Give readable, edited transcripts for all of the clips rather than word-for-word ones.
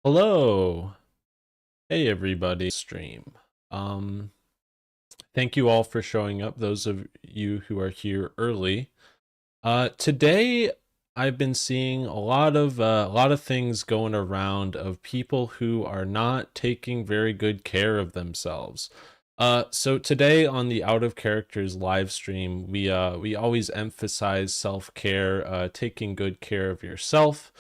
Hello. Hey everybody. Stream. Um Thank you all for showing up, those of you who are here early. Today I've been seeing a lot of things going around of people who are not taking very good care of themselves. So today on the Out of Characters live stream, we always emphasize self-care, taking good care of yourself.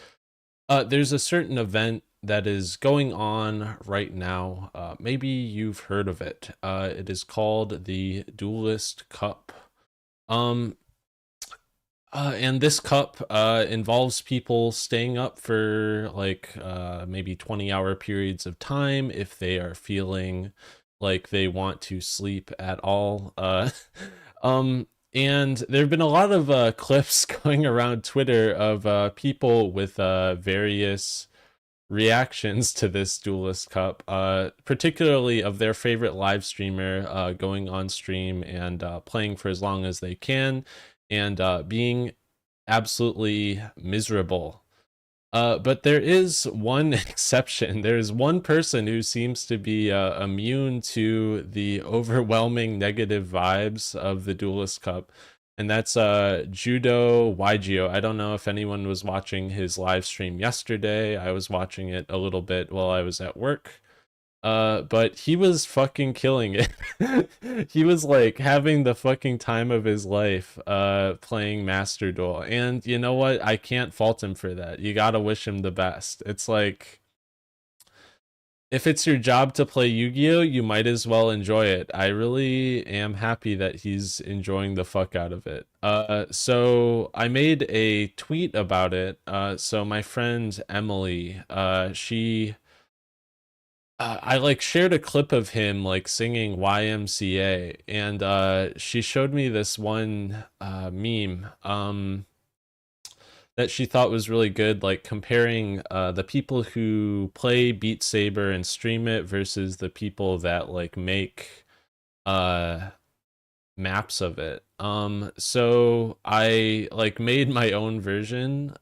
There's a certain event that is going on right now. Maybe you've heard of it. It is called the Duelist Cup. Um, and this cup involves people staying up for like maybe 20-hour periods of time if they are feeling like they want to sleep at all. Um, and there have been a lot of clips going around Twitter of people with various reactions to this Duelist Cup, particularly of their favorite live streamer going on stream and playing for as long as they can and being absolutely miserable. But there is one exception. There's one person who seems to be immune to the overwhelming negative vibes of the Duelist Cup, and that's Judo YGO. I don't know if anyone was watching his live stream yesterday. I was watching it a little bit while I was at work. But he was fucking killing it. He was like having the fucking time of his life playing Master Duel. And you know what? I can't fault him for that. You gotta wish him the best. It's like if it's your job to play Yu-Gi-Oh, you might as well enjoy it. I really am happy that he's enjoying the fuck out of it. So I made a tweet about it. So my friend Emily, she I like shared a clip of him like singing YMCA, and she showed me this one meme that she thought was really good, like comparing the people who play Beat Saber and stream it versus the people that like make uh maps of it. So I like made my own version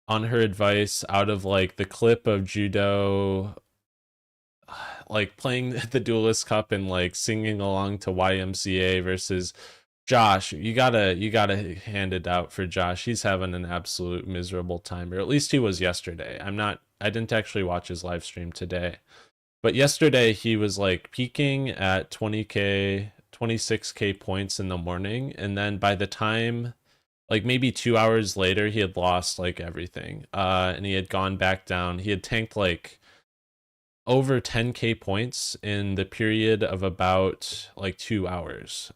on her advice out of like the clip of Judo like playing the Duelist Cup and like singing along to YMCA versus Josh. You gotta hand it out for Josh. He's having an absolute miserable time, or at least he was yesterday. I didn't actually watch his live stream today. But yesterday he was like peaking at 20k, 26k points in the morning, and then by the time like maybe 2 hours later he had lost like everything. And he had gone back down. He had tanked like over 10k points in the period of about like 2 hours,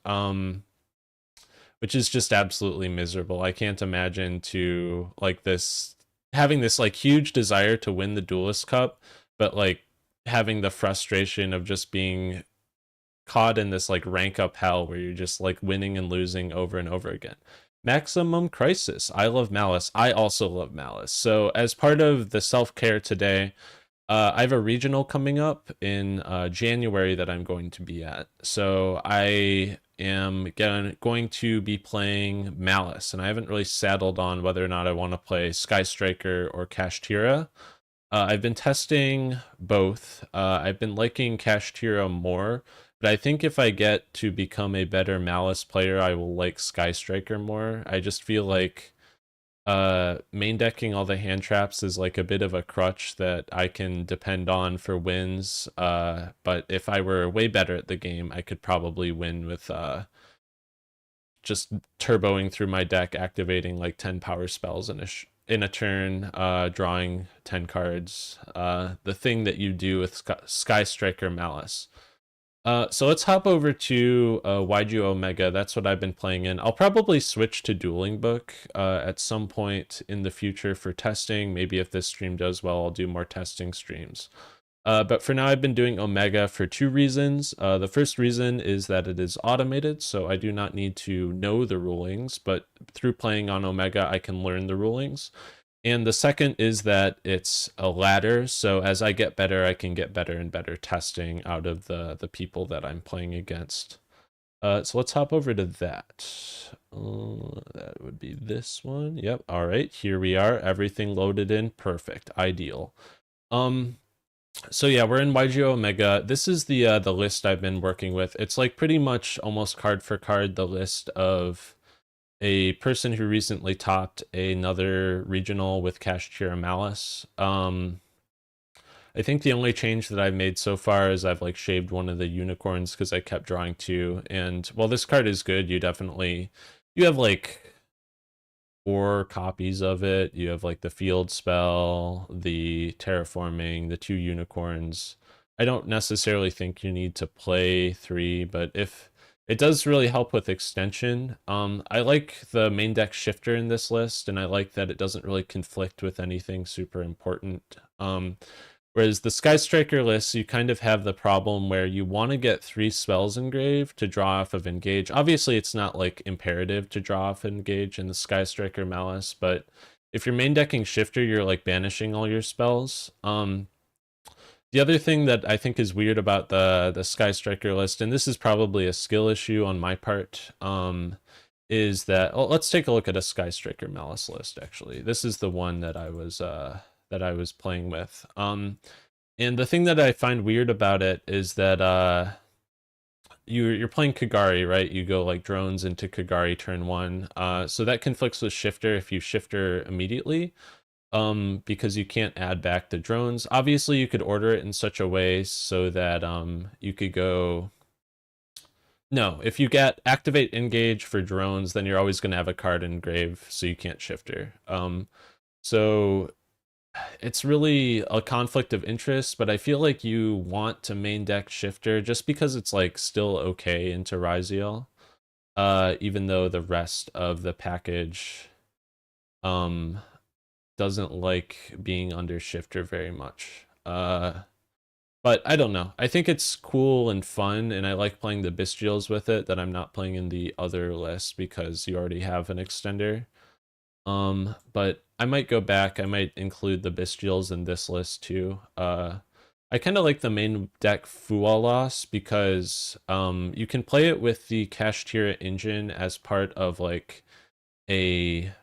which is just absolutely miserable. I can't imagine to like this having this like huge desire to win the Duelist Cup, but like having the frustration of just being caught in this like rank up hell where you're just like winning and losing over and over again. Maximum Crisis. I love Malice. I also love Malice. So as part of the self-care today, I have a regional coming up in January that I'm going to be at. So I am going to be playing Malice, and I haven't really settled on whether or not I want to play Sky Striker or Kashtira. I've been testing both. I've been liking Kashtira more, but I think if I get to become a better Malice player, I will like Sky Striker more. I just feel like main decking all the hand traps is like a bit of a crutch that I can depend on for wins. But if I were way better at the game, I could probably win with just turboing through my deck, activating like 10 power spells in a turn, drawing 10 cards. The thing that you do with Sky Striker Malice. So let's hop over to YG Omega. That's what I've been playing in. I'll probably switch to Dueling Book at some point in the future for testing. Maybe if this stream does well, I'll do more testing streams. But for now, I've been doing Omega for two reasons. The first reason is that it is automated, so I do not need to know the rulings, but through playing on Omega, I can learn the rulings. And the second is that it's a ladder, so as I get better, I can get better and better testing out of the people that I'm playing against. So let's hop over to that. That would be this one. Yep. All right. Here we are. Everything loaded in. Perfect. Ideal. So yeah, we're in YGO Omega. This is the list I've been working with. It's like pretty much almost card for card the list of a person who recently topped another regional with Cash Cheer Maliss. I think the only change that I've made so far is I've like shaved one of the unicorns because I kept drawing two. And while this card is good, you have like 4 copies of it. You have like the field spell, the terraforming, the 2 unicorns. I don't necessarily think you need to play 3, but if it does really help with extension. I like the main deck shifter in this list, and I like that it doesn't really conflict with anything super important. Whereas the Sky Striker list, you kind of have the problem where you want to get 3 spells engraved to draw off of Engage. Obviously, it's not like imperative to draw off Engage in the Sky Striker Malice, but if you're main decking Shifter, you're like banishing all your spells. The other thing that I think is weird about the Sky Striker list, and this is probably a skill issue on my part, is that let's take a look at a Sky Striker Malice list. Actually, this is the one that I was playing with. And the thing that I find weird about it is that you're playing Kagari, right? You go like drones into Kagari turn 1. So that conflicts with Shifter if you Shifter immediately. Because you can't add back the drones. Obviously, you could order it in such a way so that you could go. No, if you get activate engage for drones, then you're always going to have a card engrave, so you can't Shifter. So it's really a conflict of interest, but I feel like you want to main deck Shifter just because it's like still okay into Ryziel, even though the rest of the package doesn't like being under Shifter very much. But I don't know. I think it's cool and fun, and I like playing the Bestials with it that I'm not playing in the other list because you already have an extender. But I might go back. I might include the Bestials in this list too. I kind of like the main deck Fualas because you can play it with the Kashtira engine as part of like a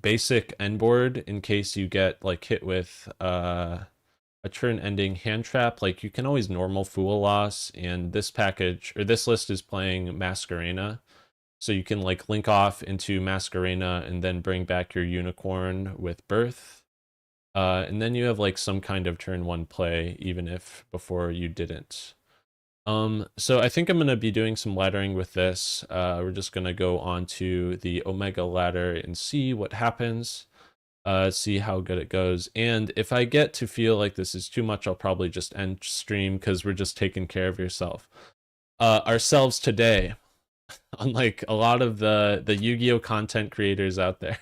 basic end board in case you get like hit with a turn ending hand trap. Like you can always normal Fualas, and this package or this list is playing Masquerena. So you can like link off into Masquerena and then bring back your unicorn with Birth. And then you have like some kind of turn 1 play, even if before you didn't. So I think I'm going to be doing some laddering with this. We're just going to go on to the Omega ladder and see what happens. See how good it goes. And if I get to feel like this is too much, I'll probably just end stream because we're just taking care of ourselves today. Unlike a lot of the Yu-Gi-Oh content creators out there.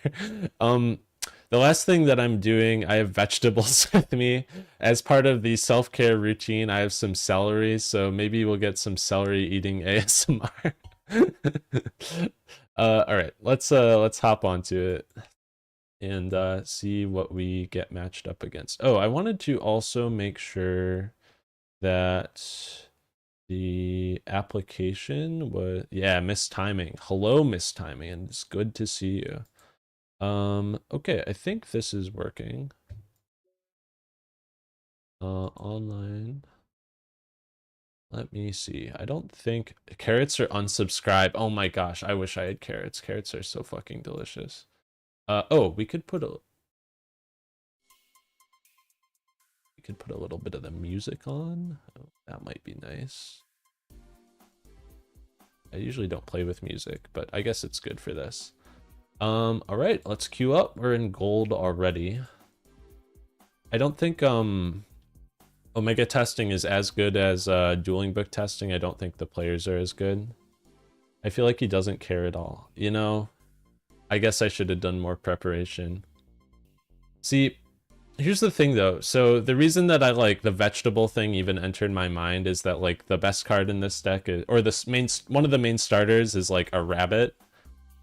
The last thing that I'm doing, I have vegetables with me as part of the self-care routine. I have some celery, so maybe we'll get some celery eating ASMR. All right, let's hop onto it and see what we get matched up against. Oh, I wanted to also make sure that the application was, yeah, mistiming. Hello, mistiming, and it's good to see you. Okay, I think this is working. Online. Let me see. I don't think carrots are unsubscribe. Oh my gosh, I wish I had carrots. Carrots are so fucking delicious. Oh, we could put a little bit of the music on. Oh, that might be nice. I usually don't play with music, but I guess it's good for this. All right, let's queue up. We're in gold already. I don't think Omega testing is as good as dueling book testing. I don't think the players are as good. I feel like he doesn't care at all. You know, I guess I should have done more preparation. See, here's the thing though. So the reason that I like the vegetable thing even entered my mind is that like the best card in this deck is, or one of the main starters is like a rabbit.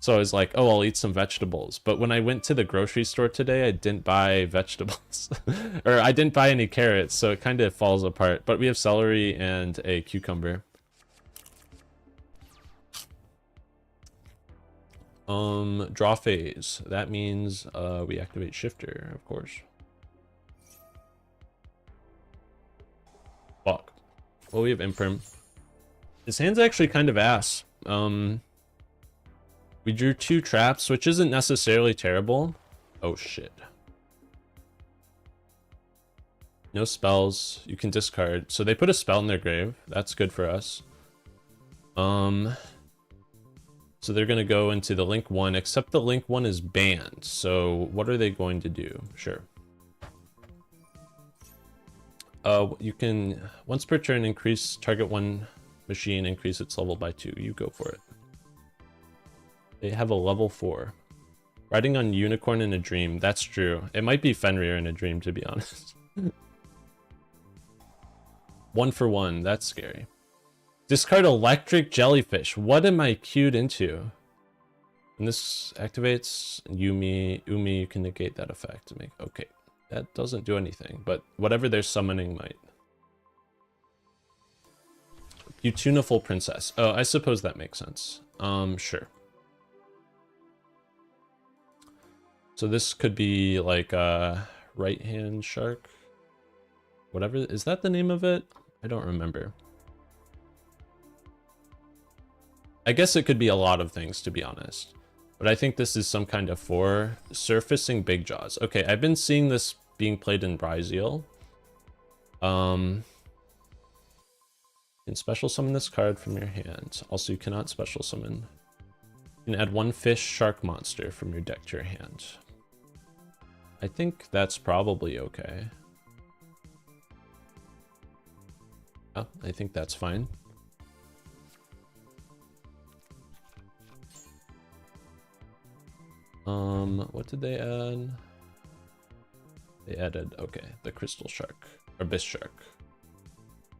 So I was like, oh, I'll eat some vegetables. But when I went to the grocery store today, I didn't buy vegetables. Or I didn't buy any carrots, so it kind of falls apart. But we have celery and a cucumber. Draw phase. That means we activate shifter, of course. Fuck. Well, we have imperm. His hand's actually kind of ass. We drew 2 traps, which isn't necessarily terrible. Oh shit. No spells. You can discard. So they put a spell in their grave. That's good for us. So they're going to go into the link 1, except the link 1 is banned. So what are they going to do? Sure. You can, once per turn, increase target 1 machine, increase its level by 2. You go for it. They have a level 4. Riding on Unicorn in a Dream. That's true. It might be Fenrir in a Dream, to be honest. 1 for 1. That's scary. Discard Electric Jellyfish. What am I queued into? And this activates Umi, you can negate that effect. Okay, that doesn't do anything, but whatever they're summoning might. Beautiful Princess. Oh, I suppose that makes sense. Sure. So this could be like a right-hand shark. Whatever, is that the name of it? I don't remember. I guess it could be a lot of things, to be honest. But I think this is some kind of 4. Surfacing Big Jaws. Okay, I've been seeing this being played in Brazil. You can special summon this card from your hand. Also, you cannot special summon. You can add 1 fish shark monster from your deck to your hand. I think that's probably okay. Oh, I think that's fine. What did they add? They added, okay, the crystal shark, or abyss shark.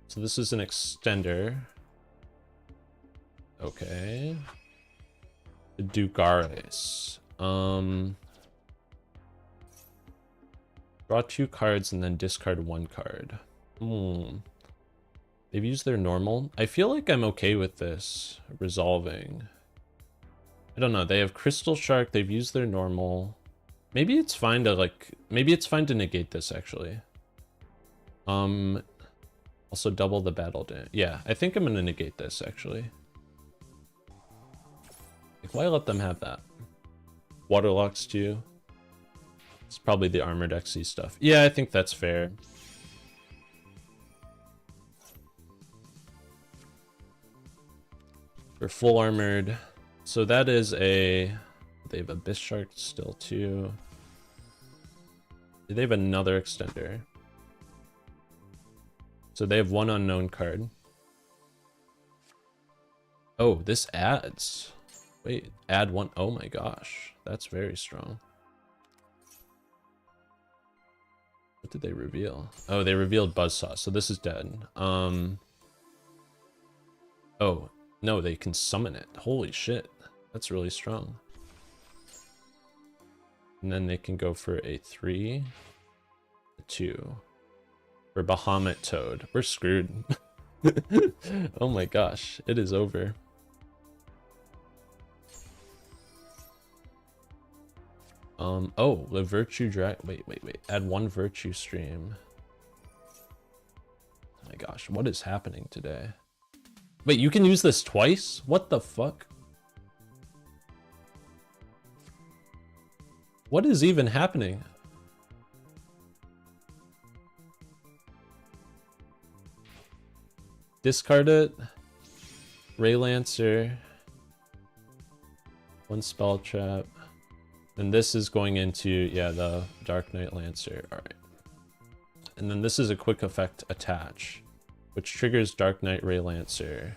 So this is an extender. Okay. Dugares. Draw 2 cards and then discard 1 card. They've used their normal. I feel like I'm okay with this resolving. I don't know. They have Crystal Shark. They've used their normal. Maybe it's fine to maybe it's fine to negate this actually. Also double the battle damage. Yeah, I think I'm gonna negate this actually. Like, why let them have that? Waterlocks too. It's probably the Armored XC stuff. Yeah, I think that's fair. We're full armored. So that is a... They have Abyss Shark still too. They have another extender. So they have 1 unknown card. Oh, this adds. Wait, add 1. Oh my gosh. That's very strong. What did they reveal? Oh, they revealed Buzzsaw. So this is dead. Oh, no, they can summon it. Holy shit. That's really strong. And then they can go for a 3, a 2. For Bahamut Toad. We're screwed. Oh my gosh. It is over. Oh, the Virtue Drag. Wait. Add 1 Virtue Stream. Oh my gosh. What is happening today? Wait, you can use this twice? What the fuck? What is even happening? Discard it. Ray Lancer. 1 spell trap. And this is going into, yeah, the Dark Knight Lancer. Alright. And then this is a quick effect attach, which triggers Dark Knight Ray Lancer.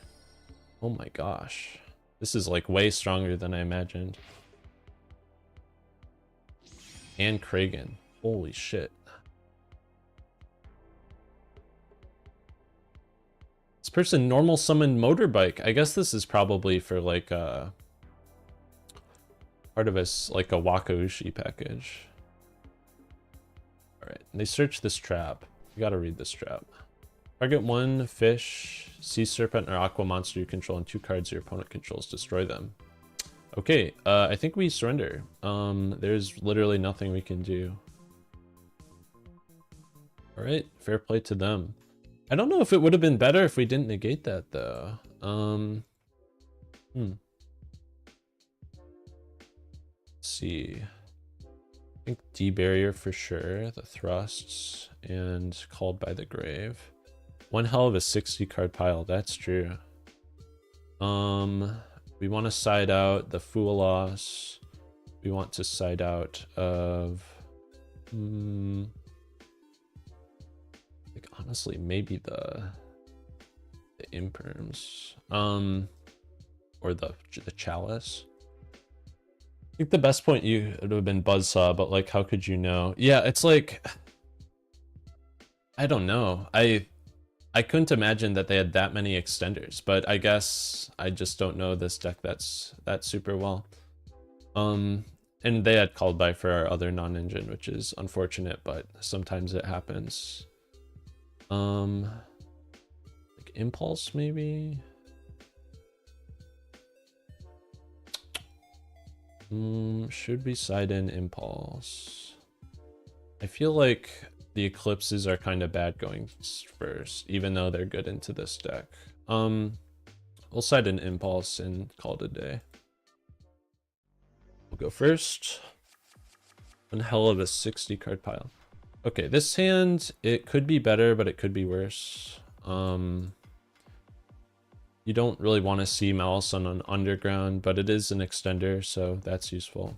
Oh my gosh. This is like way stronger than I imagined. And Kragan. Holy shit. This person normal summoned Motorbike. I guess this is probably for like a part of like a Wakaushi package. Alright, they search this trap. You gotta read this trap. Target 1 fish, sea serpent, or aqua monster you control, and 2 cards your opponent controls. Destroy them. Okay, I think we surrender. There's literally nothing we can do. All right, fair play to them. I don't know if it would have been better if we didn't negate that though. Let's see. I think D barrier for sure, the thrusts, and called by the grave. One hell of a 60 card pile, that's true. We want to side out the Fool Loss. We want to side out of like honestly maybe the imperms. Or the chalice. I think the best point you would have been Buzzsaw, but like how could you know? Yeah, it's like I don't know. I couldn't imagine that they had that many extenders, but I guess I just don't know this deck that super well. And they had called by for our other non-engine, which is unfortunate, but sometimes it happens. Like Impulse maybe? Should we side in Impulse? I feel like the Eclipses are kind of bad going first, even though they're good into this deck. We'll side in Impulse and call it a day. We'll go first. One hell of a 60 card pile. Okay, this hand, it could be better, but it could be worse. You don't really want to see Maliss on an underground, but it is an extender, so that's useful.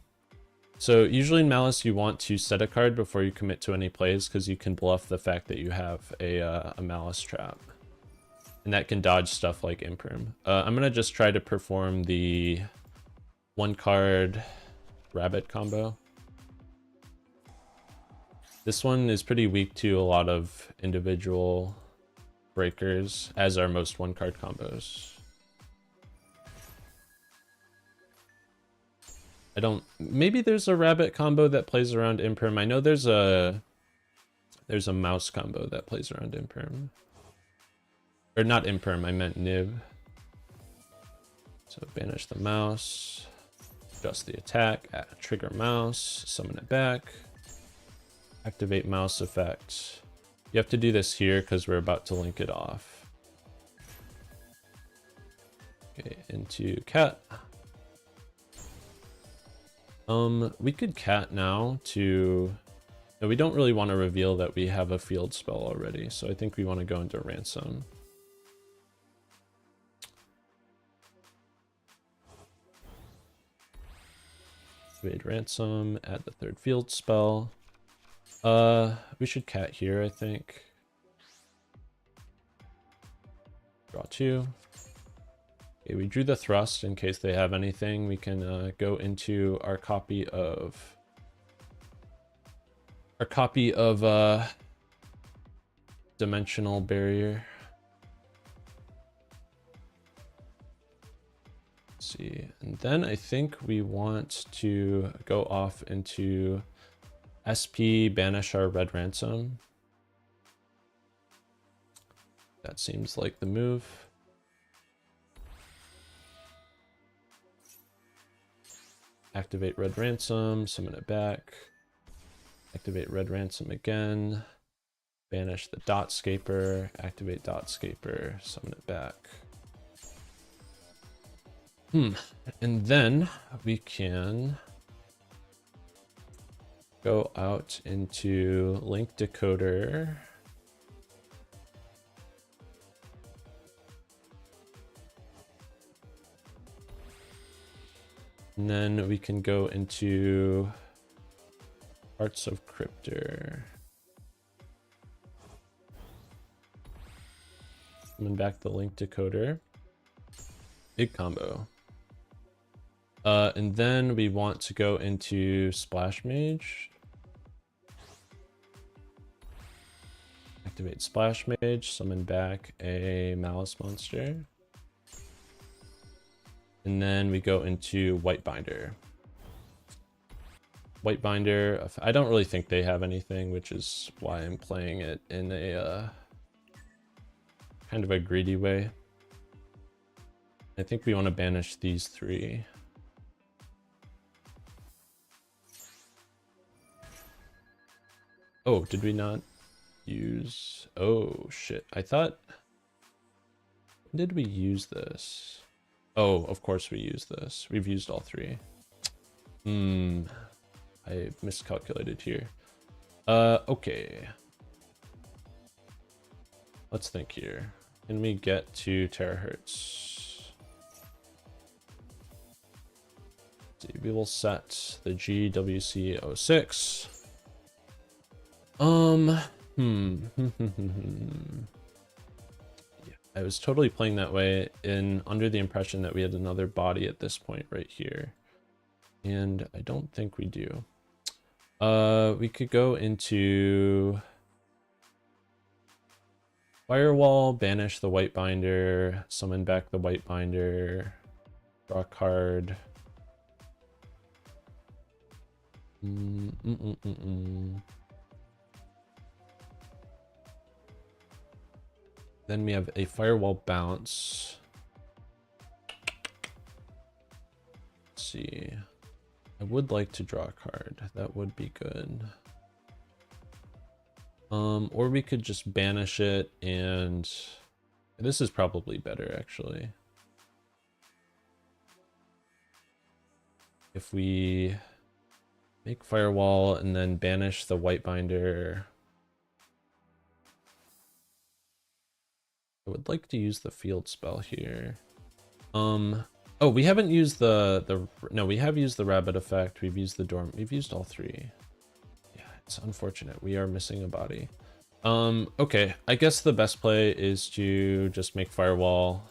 So usually in Maliss, you want to set a card before you commit to any plays because you can bluff the fact that you have a Maliss trap. And that can dodge stuff like Imperm. I'm going to just try to perform the 1-card Rabbit combo. This one is pretty weak to a lot of individual breakers, as are most 1-card combos. Maybe there's a Rabbit combo that plays around Imperm. I know there's a Mouse combo that plays around Imperm. Or not Imperm, I meant Nib. So banish the Mouse, adjust the attack, trigger Mouse, summon it back, activate Mouse effect. You have to do this here because we're about to link it off. Okay, into Cat. We could Cat now to... No, we don't really want to reveal that we have a field spell already, so I think we want to go into Ransom. Activate Ransom, add the 3rd field spell. We should Cat here, I think. Draw 2. Okay, we drew the thrust in case they have anything. We can go into our copy of Dimensional Barrier. Let's see, and then I think we want to go off into SP, banish our Red Ransom. That seems like the move. Activate Red Ransom, summon it back. Activate Red Ransom again. Banish the Dotscaper, activate Dotscaper, summon it back. And then we can go out into Link Decoder. And then we can go into Arts of Cryptor. Summon back the Link Decoder. Big combo. And then we want to go into Splash Mage. Activate Splash Mage, summon back a Maliss monster. And then we go into White Binder. White Binder, I don't really think they have anything, which is why I'm playing it in a kind of a greedy way. I think we want to banish these 3. Oh, did we not use... Oh, shit. I thought... When did we use this? Oh, of course we used this. We've used all three. I miscalculated here. Okay. Let's think here. Can we get to terahertz? See, we will set the GWC06. Yeah, I was totally playing that way under the impression that we had another body at this point right here. And I don't think we do. We could go into Firewall, banish the white binder, summon back the white binder, draw a card. Then we have a Firewall bounce. Let's see. I would like to draw a card. That would be good. Or we could just banish it, and this is probably better actually. If we make Firewall and then banish the white binder. I would like to use the field spell here. Oh, we haven't used no, we have used the rabbit effect. We've used the dorm. We've used all three. Yeah, it's unfortunate. We are missing a body. Okay, I guess the best play is to just make Firewall.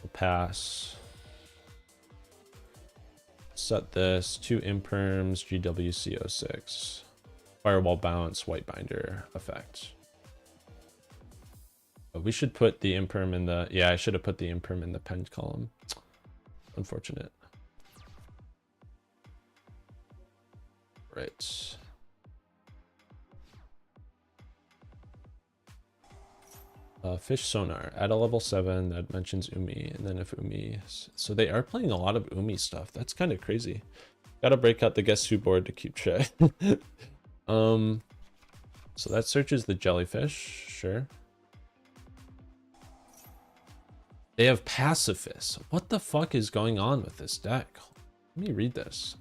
We'll pass. Set this, 2 imperms, GWC06. Firewall bounce, white binder effect. But we should put the imperm in the... Yeah, I should have put the imperm in the pinned column. Unfortunate. Right. Fish sonar. Add a level 7 that mentions Umi. And then if Umi... So they are playing a lot of Umi stuff. That's kind of crazy. Gotta break out the Guess Who board to keep track. So that searches the jellyfish. Sure. They have Pacifist. What the fuck is going on with this deck? Let me read this.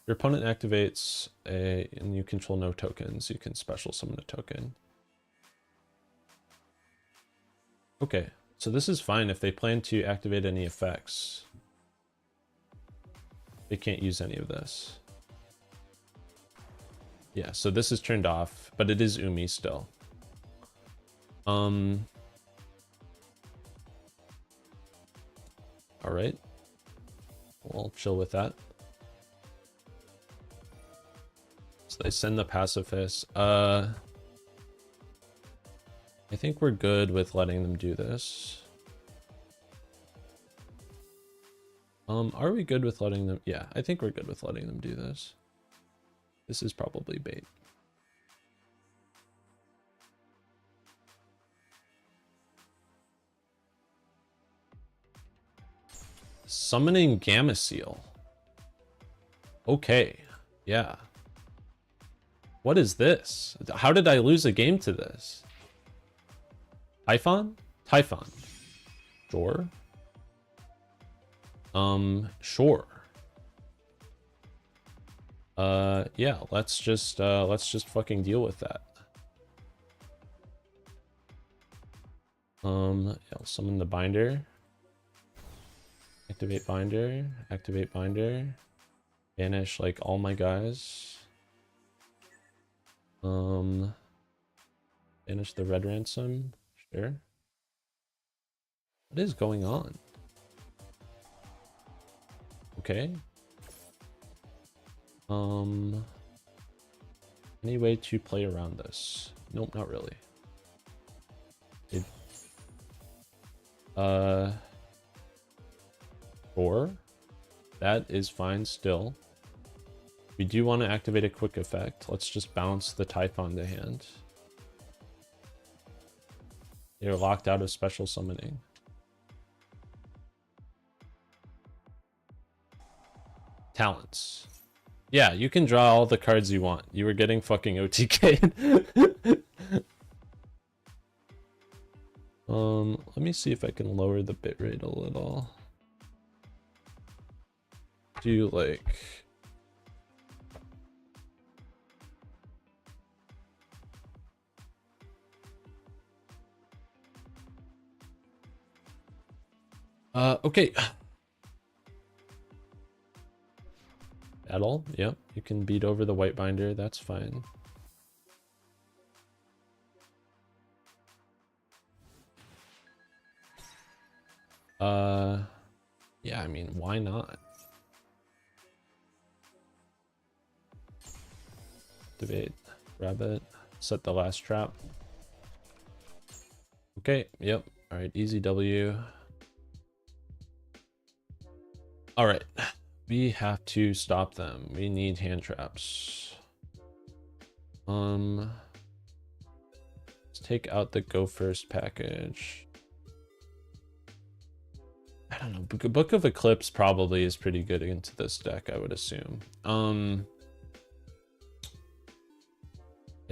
Your opponent activates and you control no tokens. You can special summon a token. Okay, so this is fine if they plan to activate any effects. They can't use any of this. Yeah, so this is turned off, but it is Umi still. All right, we'll chill with that. So they send the pacifist. I think we're good with letting them do this. Are we good with letting them? Yeah, I think we're good with letting them do this. This is probably bait. Summoning Gamma Seal. Okay, yeah. What is this? How did I lose a game to this? Typhon? Typhon. Sure. Sure. Yeah, let's just fucking deal with that. I'll summon the binder. Activate binder, activate binder. Banish like all my guys. Banish the red ransom. Sure. What is going on? Okay. Any way to play around this? Nope, not really. Or that is fine still. We do want to activate a quick effect. Let's just bounce the Typhon to hand. They're locked out of special summoning. Talents. Yeah, you can draw all the cards you want. You were getting fucking OTK'd. Let me see if I can lower the bitrate a little. Do like... Okay. Battle, yep. You can beat over the white binder, that's fine. Yeah, I mean, why not? Activate rabbit, set the last trap. Okay, yep. All right, easy W. All right, we have to stop them. We need hand traps. Let's take out the go first package. I don't know. Book of Eclipse probably is pretty good into this deck, I would assume. I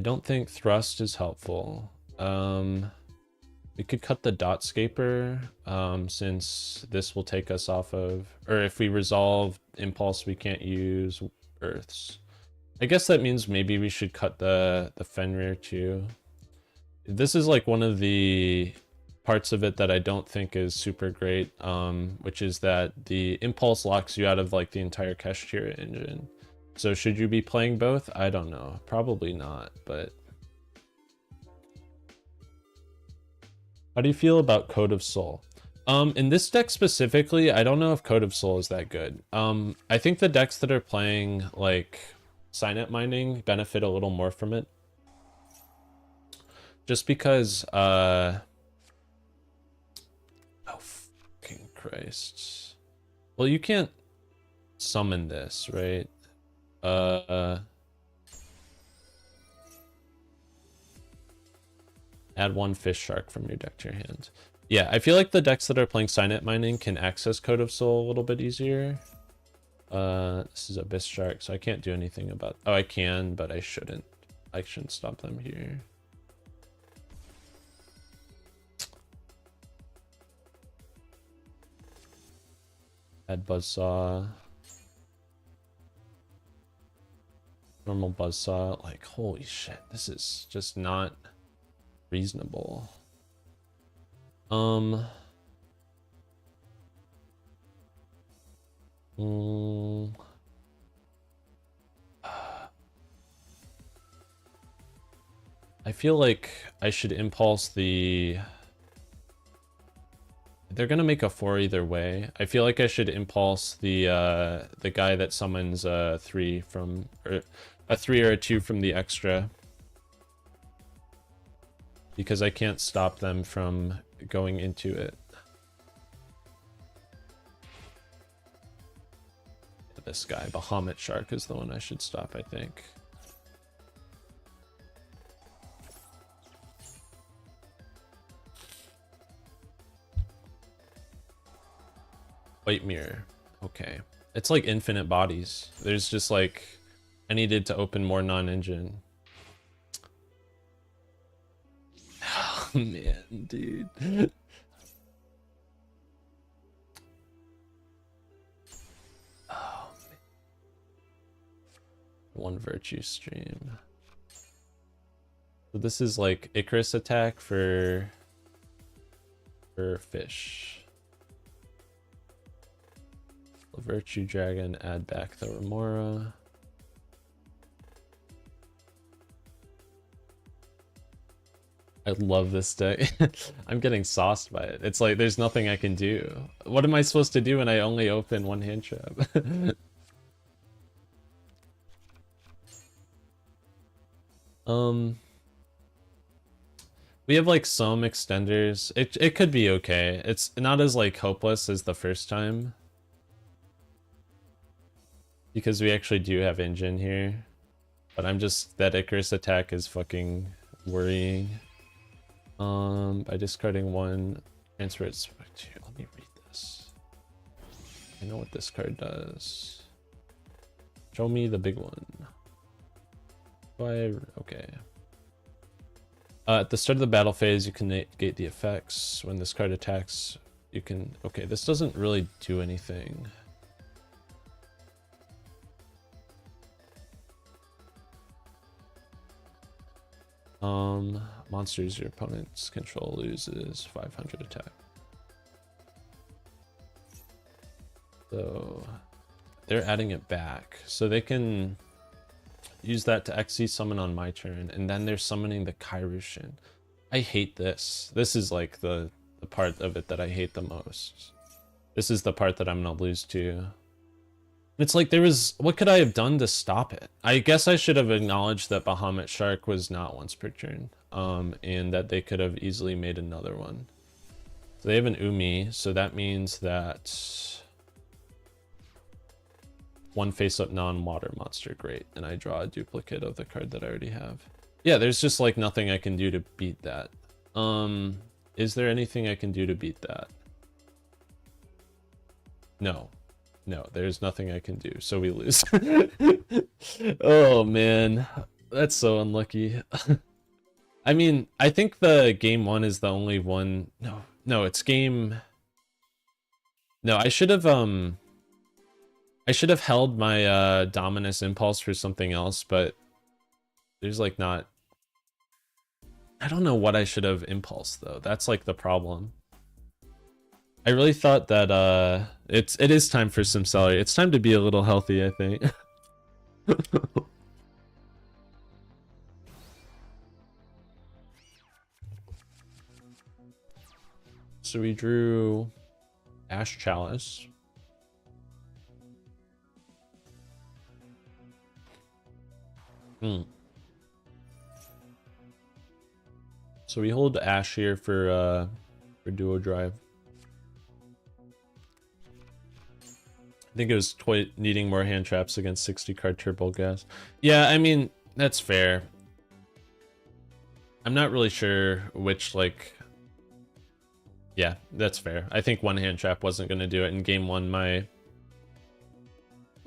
don't think Thrust is helpful. We could cut the Dot Scaper, since this will take us off of, or if we resolve Impulse, we can't use Earths. I guess that means maybe we should cut the Fenrir too. This is like one of the parts of it that I don't think is super great, which is that the Impulse locks you out of like the entire Kashtira engine. So should you be playing both? I don't know. Probably not, but... How do you feel about Code of Soul? In this deck specifically, I don't know if Code of Soul is that good. I think the decks that are playing like Signet Mining benefit a little more from it. Just because, oh, fucking Christ. Well, you can't summon this, right? Add one fish shark from your deck to your hand. Yeah, I feel like the decks that are playing Signet Mining can access Code of Soul a little bit easier. This is Abyss Shark, so I can't do anything about... Oh, I can, but I shouldn't. I shouldn't stop them here. Add Buzzsaw. Normal Buzzsaw. Like, holy shit, this is just not reasonable. I feel like I should impulse the... They're gonna make a 4 either way. I feel like I should impulse the guy that summons 3 from, or a 3 or a 2 from the extra, because I can't stop them from going into it. This guy, Bahamut Shark, is the one I should stop, I think. White Mirror. Okay. It's like infinite bodies. There's just like... I needed to open more non-engine. Oh, man, dude. Oh, man. One Virtue Stream. So this is like Icarus attack for fish. The Virtue Dragon, add back the Remora. I love this deck. I'm getting sauced by it. It's like there's nothing I can do. What am I supposed to do when I only open one hand trap? We have like some extenders. It could be okay. It's not as like hopeless as the first time, because we actually do have engine here. But I'm just, that Icarus attack is fucking worrying. By discarding one, transfer it to... Let me read this. I know what this card does. Show me the big one. Okay. At the start of the battle phase, you can negate the effects. When this card attacks, you can... Okay, this doesn't really do anything. Monsters your opponent's control loses 500 attack. So they're adding it back. So they can use that to XC summon on my turn, and then they're summoning the Flourishing. I hate this. This is like the part of it that I hate the most. This is the part that I'm gonna lose to. It's like there was... What could I have done to stop it? I guess I should have acknowledged that Bahamut Shark was not once per turn. And that they could have easily made another one. So they have an Umi, so that means that... One face-up non-water monster, great. And I draw a duplicate of the card that I already have. Yeah, there's just like nothing I can do to beat that. Is there anything I can do to beat that? No. No, there's nothing I can do, so we lose. Oh man, that's so unlucky. I mean, I think the game one is the only one. No, it's game... No, I should have held my Dominus Impulse for something else, but there's like not... I don't know what I should have impulsed though. That's like the problem. I really thought that it is time for some celery. It's time to be a little healthy, I think. So we drew Ash Chalice. So we hold Ash here for duo drive. I think it was needing more hand traps against 60 card turbo gas. Yeah, I mean, that's fair. I'm not really sure which, like... Yeah, that's fair. I think one hand trap wasn't going to do it. In game one, my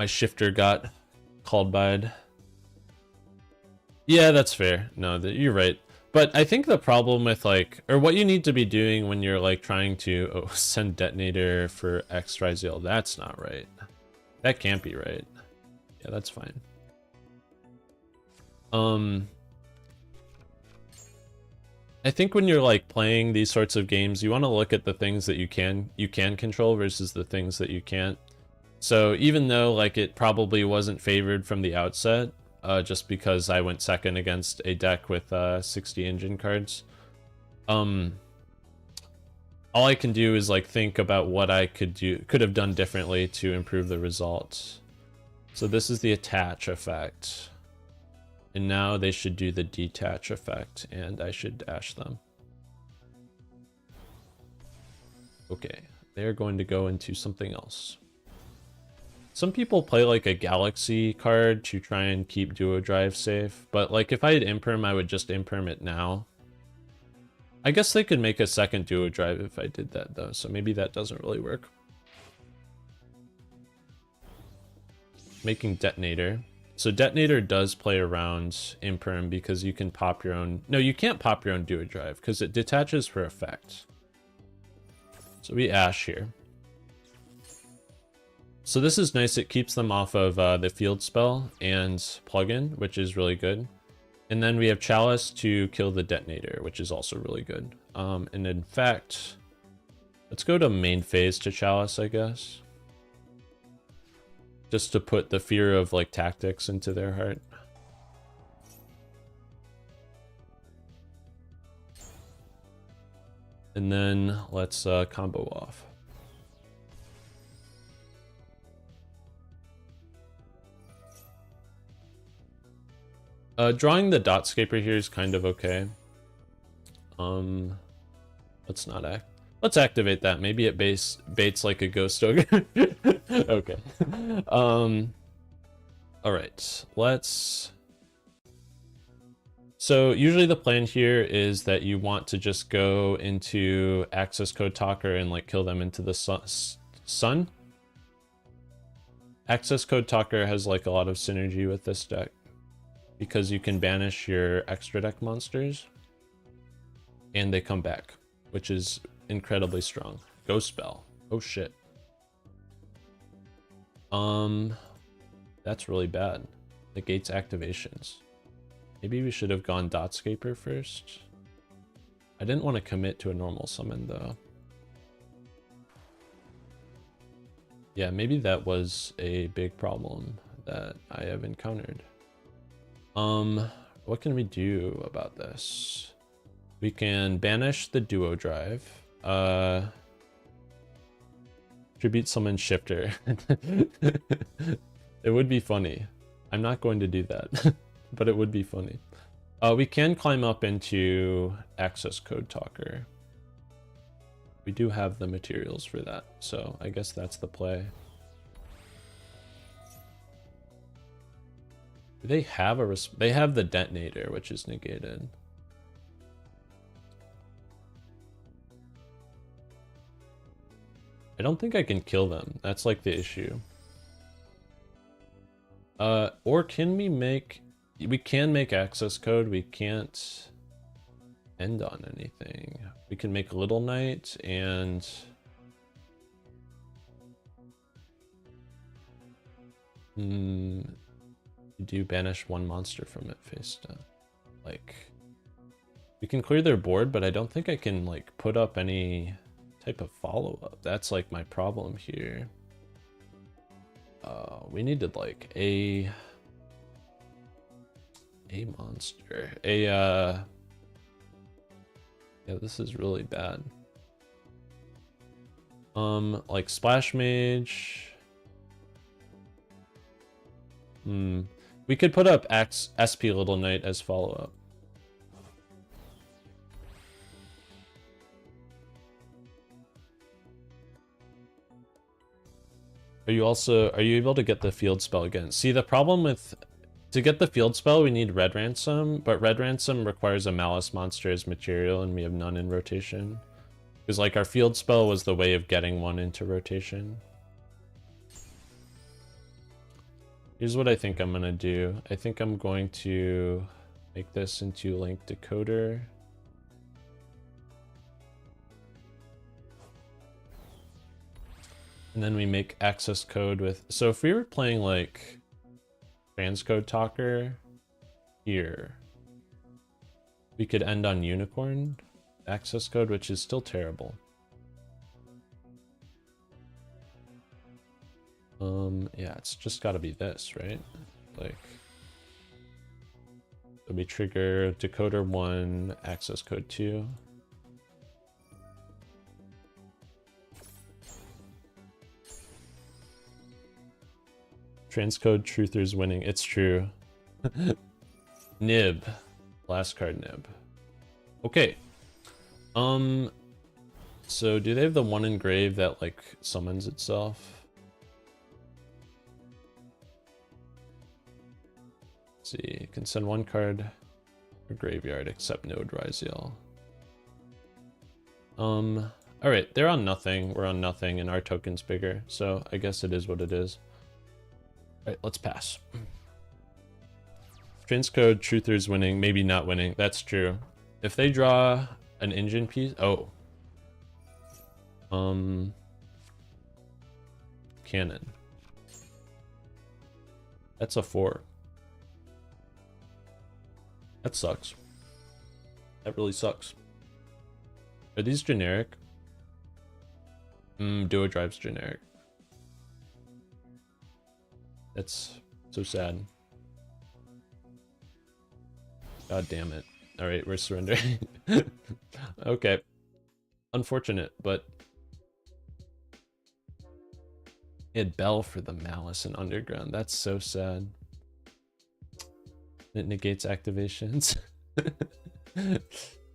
shifter got called by. Yeah, that's fair. No, you're right. But I think the problem with like, or what you need to be doing when you're like trying to send detonator for X Ryziel, that's not right. That can't be right. Yeah, that's fine. I think when you're like playing these sorts of games, you want to look at the things that you can control versus the things that you can't. So even though like it probably wasn't favored from the outset, just because I went second against a deck with 60 engine cards, all I can do is like think about what I could have done differently to improve the results. So this is the attach effect. And now they should do the detach effect, and I should dash them. Okay, they're going to go into something else. Some people play like a Galaxy card to try and keep Duo Drive safe, but like if I had Imperm, I would just Imperm it now. I guess they could make a second Duo Drive if I did that though, so maybe that doesn't really work. Making Detonator. So Detonator does play around Imperm because you can pop your own... No, you can't pop your own Duo Drive because it detaches for effect. So we Ash here. So this is nice. It keeps them off of the field spell and plugin, which is really good. And then we have Chalice to kill the Detonator, which is also really good. And in fact, let's go to main phase to Chalice, I guess. Just to put the fear of like tactics into their heart. And then let's combo off. Drawing the Dotscaper here is kind of okay. Let's not act. Let's activate that. Maybe it baits like a Ghost Ogre. Okay. All right. Let's... So usually the plan here is that you want to just go into Access Code Talker and like kill them into the sun. Access Code Talker has like a lot of synergy with this deck because you can banish your extra deck monsters and they come back, which is incredibly strong. Ghost Spell. Oh shit. That's really bad. Negates activations. Maybe we should have gone Dotscaper first. I didn't want to commit to a normal summon though. Yeah, maybe that was a big problem that I have encountered. What can we do about this? We can banish the Duo Drive. Tribute summon Shifter. It would be funny. I'm not going to do that, but it would be funny. We can climb up into Access Code Talker. We do have the materials for that, so I guess that's the play. Do they have they have the Detonator, which is negated. I don't think I can kill them. That's like the issue. Or can we make... We can make access code. We can't end on anything. We can make Little Knight and... you do banish one monster from it face down. Like... We can clear their board, but I don't think I can, like, put up any type of follow-up. That's, like, my problem here. We needed, like, a monster. Yeah, this is really bad. Like, Splash Mage. We could put up SP Little Knight as follow-up. Are you able to get the field spell again? See, the problem with, to get the field spell, we need Red Ransom, but Red Ransom requires a Maliss monster as material, and we have none in rotation. Because, like, our field spell was the way of getting one into rotation. Here's what I think I'm gonna do. I think I'm going to make this into Link Decoder. And then we make access code with... So if we were playing, like, transcode talker here, we could end on Unicorn access code, which is still terrible. Yeah, it's just got to be this, right? Like, so we trigger decoder 1, access code 2. Transcode Truther's winning. It's true. Nib. Last card Nib. Okay. So do they have the one engrave that, like, summons itself? Let's see. You can send one card or graveyard except no Dryziel. Alright, they're on nothing. We're on nothing and our token's bigger. So I guess it is what it is. Alright, let's pass. Transcode Truther's winning, maybe not winning. That's true. If they draw an engine piece... Oh. Cannon. That's a 4. That sucks. That really sucks. Are these generic? Duo Drive's generic. That's so sad. God damn it. Alright, we're surrendering. Okay. Unfortunate, but... He had Bell for the Malice and Underground. That's so sad. It negates activations.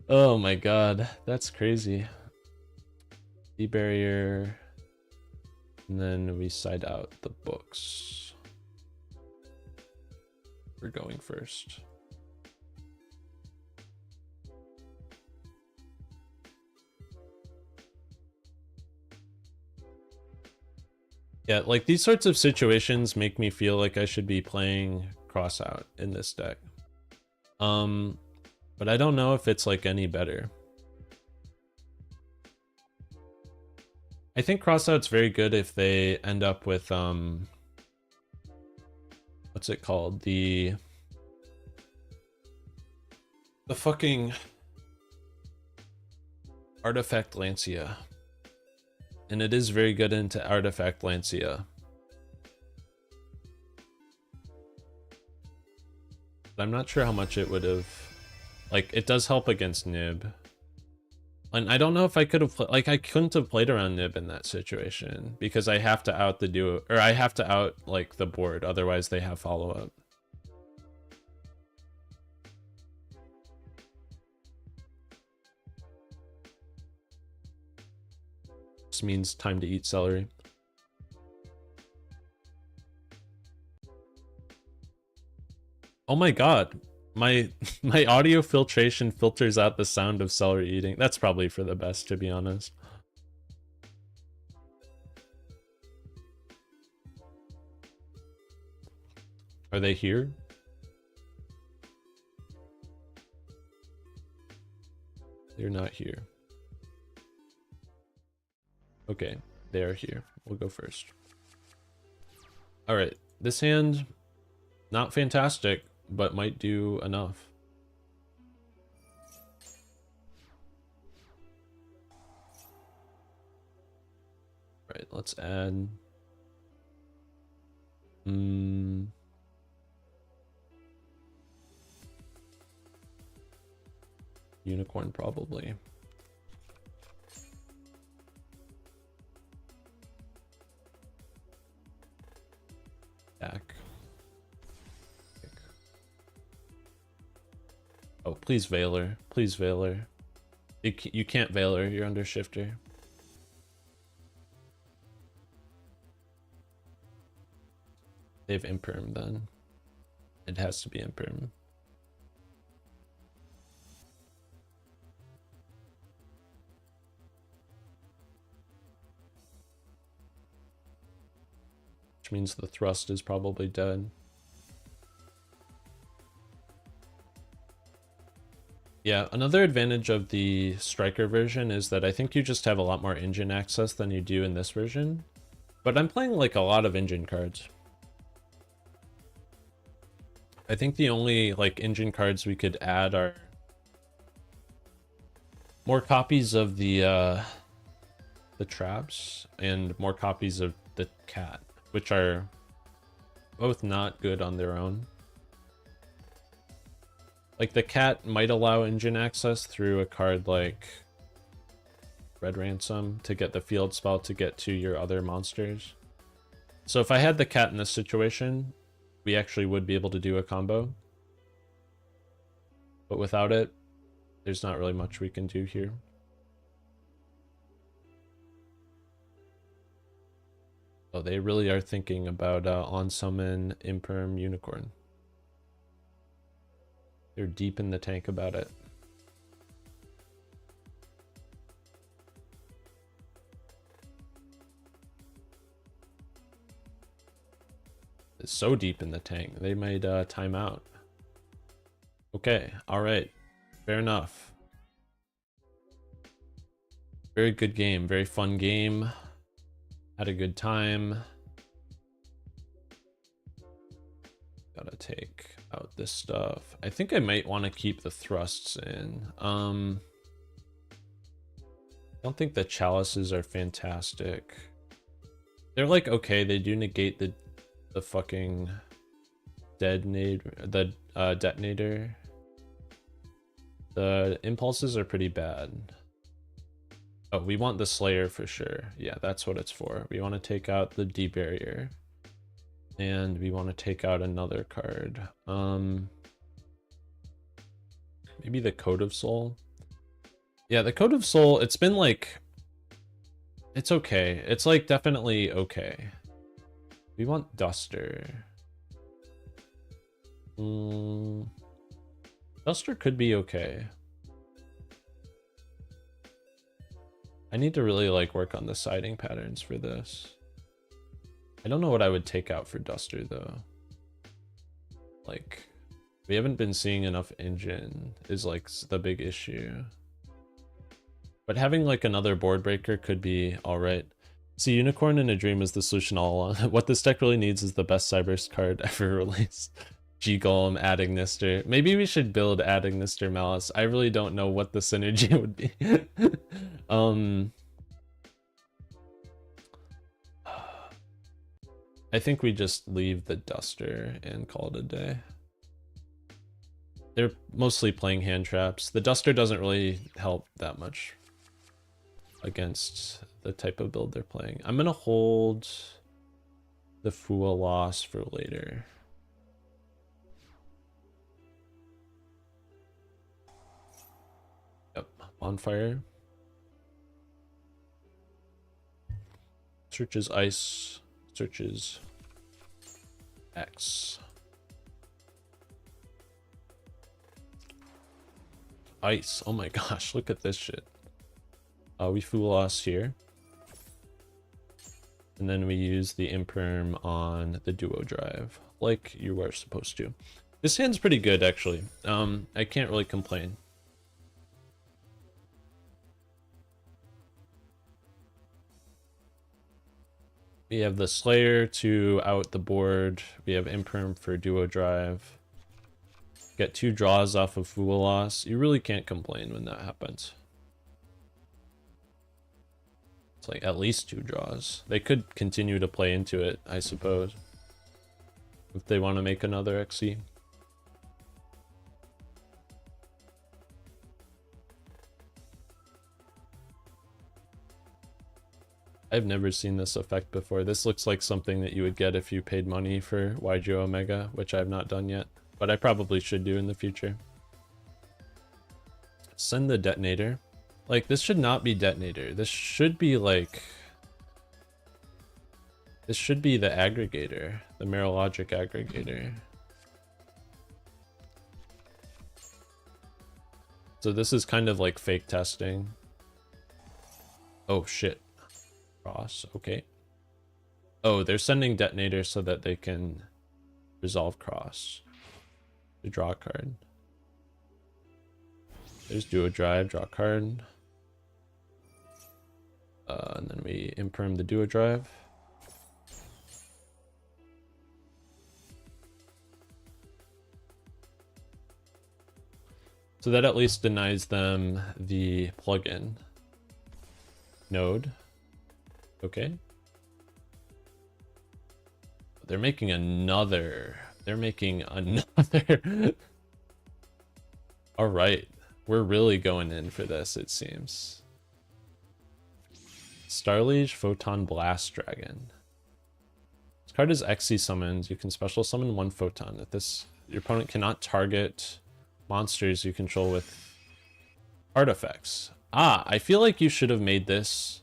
Oh my god. That's crazy. D-barrier. And then we side out the books. We're going first. Yeah, like these sorts of situations make me feel like I should be playing Crossout in this deck. But I don't know if it's like any better. I think Crossout's very good if they end up with what's it called? The fucking Artifact Lancia. And it is very good into Artifact Lancia. But I'm not sure how much it would have... Like, it does help against Nib. And I don't know if I could have... Like, I couldn't have played around Nib in that situation. Because I have to out the duo... Or I have to out, like, the board. Otherwise, they have follow-up. This means time to eat celery. Oh my god, my audio filtration filters out the sound of celery eating. That's probably for the best, to be honest. Are they here? They're not here. Okay, they are here. We'll go first. All right, this hand, not fantastic, but might do enough. All right, let's add... Unicorn, probably. Back. Oh, please Veiler. Please Veiler. You can't Veiler, you're under Shifter. They've Imperm then. It has to be Imperm. Which means the Thrust is probably dead. Yeah, another advantage of the Striker version is that I think you just have a lot more engine access than you do in this version. But I'm playing like a lot of engine cards. I think the only like engine cards we could add are more copies of the traps and more copies of the cat, which are both not good on their own. Like the cat might allow engine access through a card like Red Ransom to get the field spell to get to your other monsters. So if I had the cat in this situation, we actually would be able to do a combo. But without it, there's not really much we can do here. Oh, they really are thinking about on summon Imperm Unicorn. They're deep in the tank about it. It's so deep in the tank, they might time out. Okay, alright. Fair enough. Very good game, very fun game. Had a good time. Gotta take out this stuff. I think I might want to keep the thrusts in. I don't think the chalices are fantastic. They're like okay, they do negate the fucking detonator. The impulses are pretty bad. Oh, we want the Slayer for sure. Yeah, that's what it's for. We want to take out the D-Barrier. And we want to take out another card. Maybe the Code of Soul. Yeah, the Code of Soul, it's been like... It's okay. It's like definitely okay. We want Duster. Duster could be okay. I need to really like work on the siding patterns for this. I don't know what I would take out for Duster though. Like, we haven't been seeing enough engine is like the big issue. But having like another board breaker could be alright. See, Unicorn in a Dream is the solution all along. What this deck really needs is the best Cybers card ever released. G-Golem, adding Nister. Maybe we should build adding Nister Malice. I really don't know what the synergy would be. I think we just leave the Duster and call it a day. They're mostly playing hand traps. The Duster doesn't really help that much against the type of build they're playing. I'm gonna hold the Fool Loss for later. Yep, Bonfire. Searches Ice, searches X. Ice, oh my gosh, look at this shit. We Fool Loss here. And then we use the Imperm on the Duo Drive, like you are supposed to. This hand's pretty good, actually. I can't really complain. We have the Slayer to out the board. We have Imperm for Duo Drive. Get 2 draws off of Fool Loss. You really can't complain when that happens. It's like at least 2 draws. They could continue to play into it, I suppose, if they want to make another XC. I've never seen this effect before. This looks like something that you would get if you paid money for YGO Omega, which I've not done yet, but I probably should do in the future. Send the Detonator. Like, this should not be Detonator. This should be like... This should be the Aggregator, the Merologic Aggregator. So this is kind of like fake testing. Oh shit. Cross, okay. Oh, they're sending Detonator so that they can resolve cross to draw a card. There's Duo Drive, draw a card. And then we Imperm the Duo Drive. So that at least denies them the plugin node. Okay. They're making another. They're making another. All right. We're really going in for this, it seems. Starliege, Photon Blast Dragon. This card is XC summoned. You can special summon 1 Photon. If this, your opponent cannot target monsters you control with artifacts. Ah, I feel like you should have made this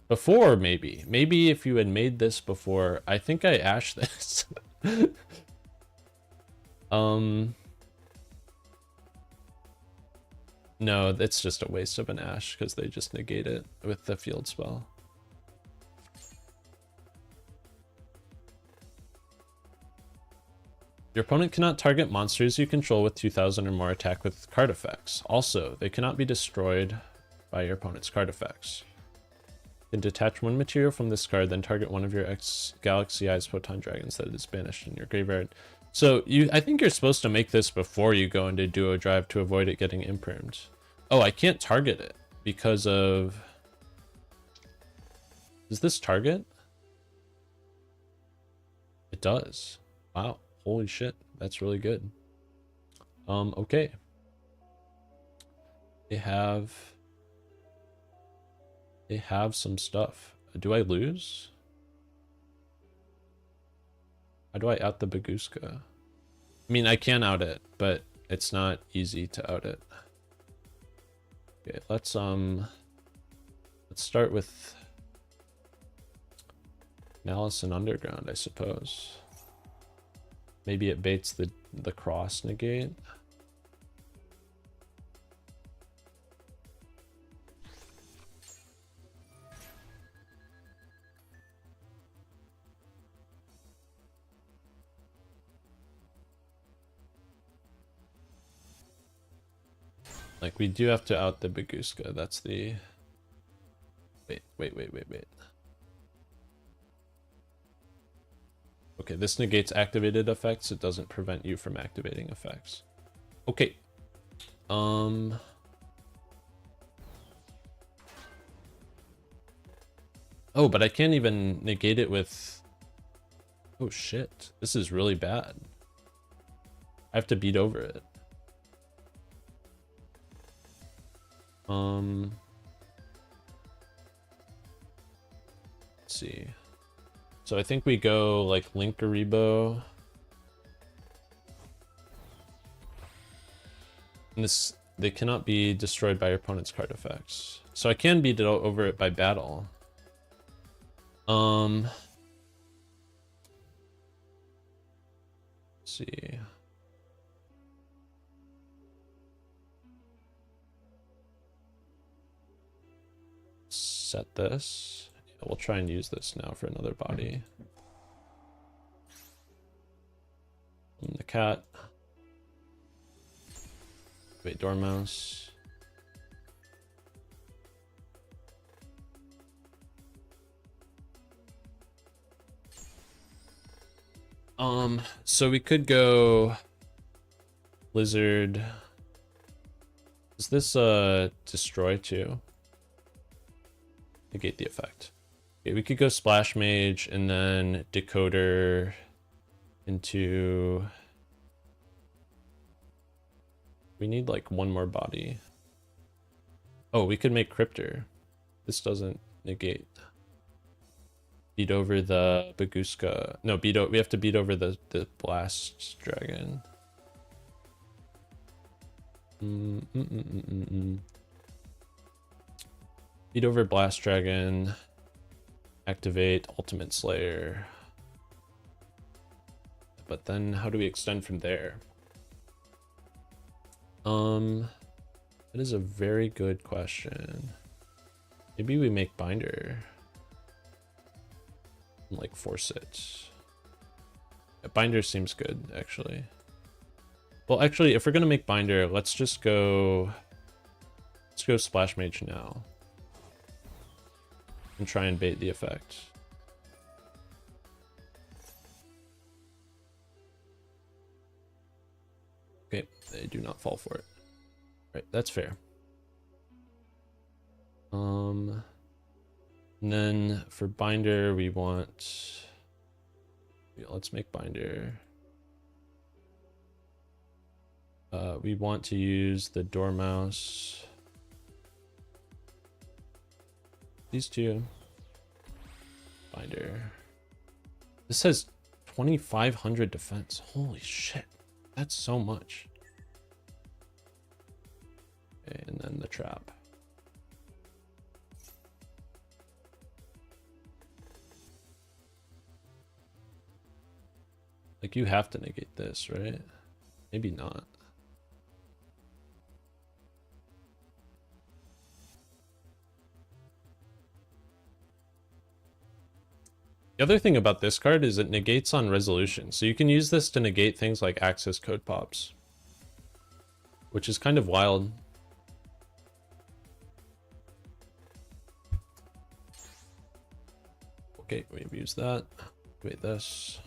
before, maybe. Maybe if you had made this before. I think I ashed this. No, it's just a waste of an ash because they just negate it with the field spell. Your opponent cannot target monsters you control with 2000 or more attack with card effects. Also, they cannot be destroyed by your opponent's card effects. You can detach 1 material from this card, then target one of your Galaxy Eyes Photon Dragons that is banished in your graveyard. So I think you're supposed to make this before you go into Duo Drive to avoid it getting impermed. Oh, I can't target it because of... Does this target? It does. Wow. Holy shit. That's really good. Okay. They have some stuff. Do I lose? How do I out the Baguska? I mean, I can out it, but it's not easy to out it. Okay, let's start with Malice and Underground, I suppose. Maybe it baits the cross negate. Like, we do have to out the Baguska. That's the... Wait. Okay, this negates activated effects. It doesn't prevent you from activating effects. Okay. Oh, but I can't even negate it with... Oh shit. This is really bad. I have to beat over it. Let's see. So I think we go like Linkaribo. And this, they cannot be destroyed by your opponent's card effects. So I can beat it over it by battle. Let's see. Set this. Yeah, we'll try and use this now for another body. And the cat. Wait, Dormouse. So we could go Lizard. Is this destroy too? Negate the effect. Okay, we could go Splash Mage and then Decoder into... We need like one more body. Oh, we could make Cryptor. This doesn't negate. Beat over the Baguska. No, we have to beat over the Blast Dragon. Beat over Blast Dragon. Activate Ultimate Slayer. But then how do we extend from there? That is a very good question. Maybe we make Binder. And like force it. Yeah, Binder seems good, actually. Well, actually, if we're gonna make Binder, let's just go... Let's go Splash Mage now. And try and bait the effect. Okay, they do not fall for it. Right, that's fair. And then for Binder, we want... Yeah, let's make Binder. We want to use the Dormouse. These two. Binder. This has 2,500 defense. Holy shit. That's so much. Okay, and then the trap. Like, you have to negate this, right? Maybe not. The other thing about this card is it negates on resolution. So you can use this to negate things like access code pops, which is kind of wild. Okay, we've used that. Wait, this.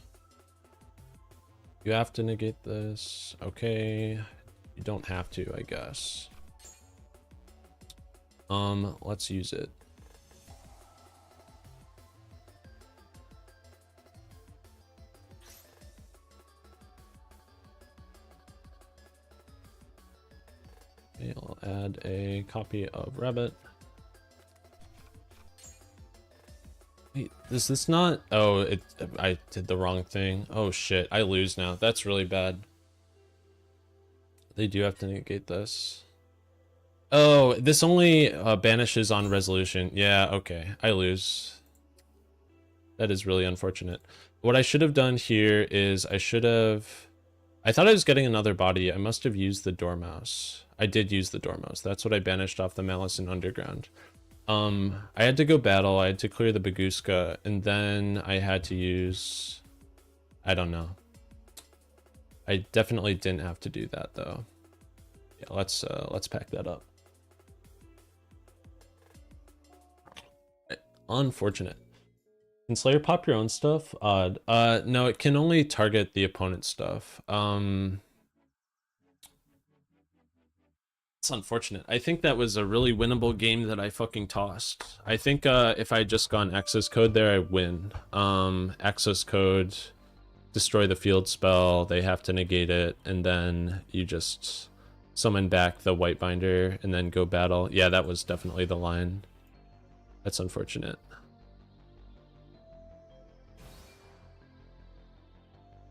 You have to negate this. Okay. You don't have to, I guess. Let's use it. Okay, I'll add a copy of Rabbit. Wait, is this not... Oh, I did the wrong thing. Oh shit, I lose now. That's really bad. They do have to negate this. Oh, this only banishes on resolution. Yeah, okay, I lose. That is really unfortunate. What I should have done here is I should have... I thought I was getting another body. I must have used the Dormouse. I did use the Dormouse. That's what I banished off the Maliss and Underground. I had to go battle, I had to clear the Baguska, and then I had to use... I don't know. I definitely didn't have to do that, though. Yeah, let's pack that up. Unfortunate. Can Slayer pop your own stuff? Odd. No, it can only target the opponent's stuff. It's unfortunate. I think that was a really winnable game that I fucking tossed. I think if I had just gone access code there, I win. Access code, destroy the field spell, they have to negate it, and then you just summon back the white binder and then go battle. Yeah, that was definitely the line. That's unfortunate.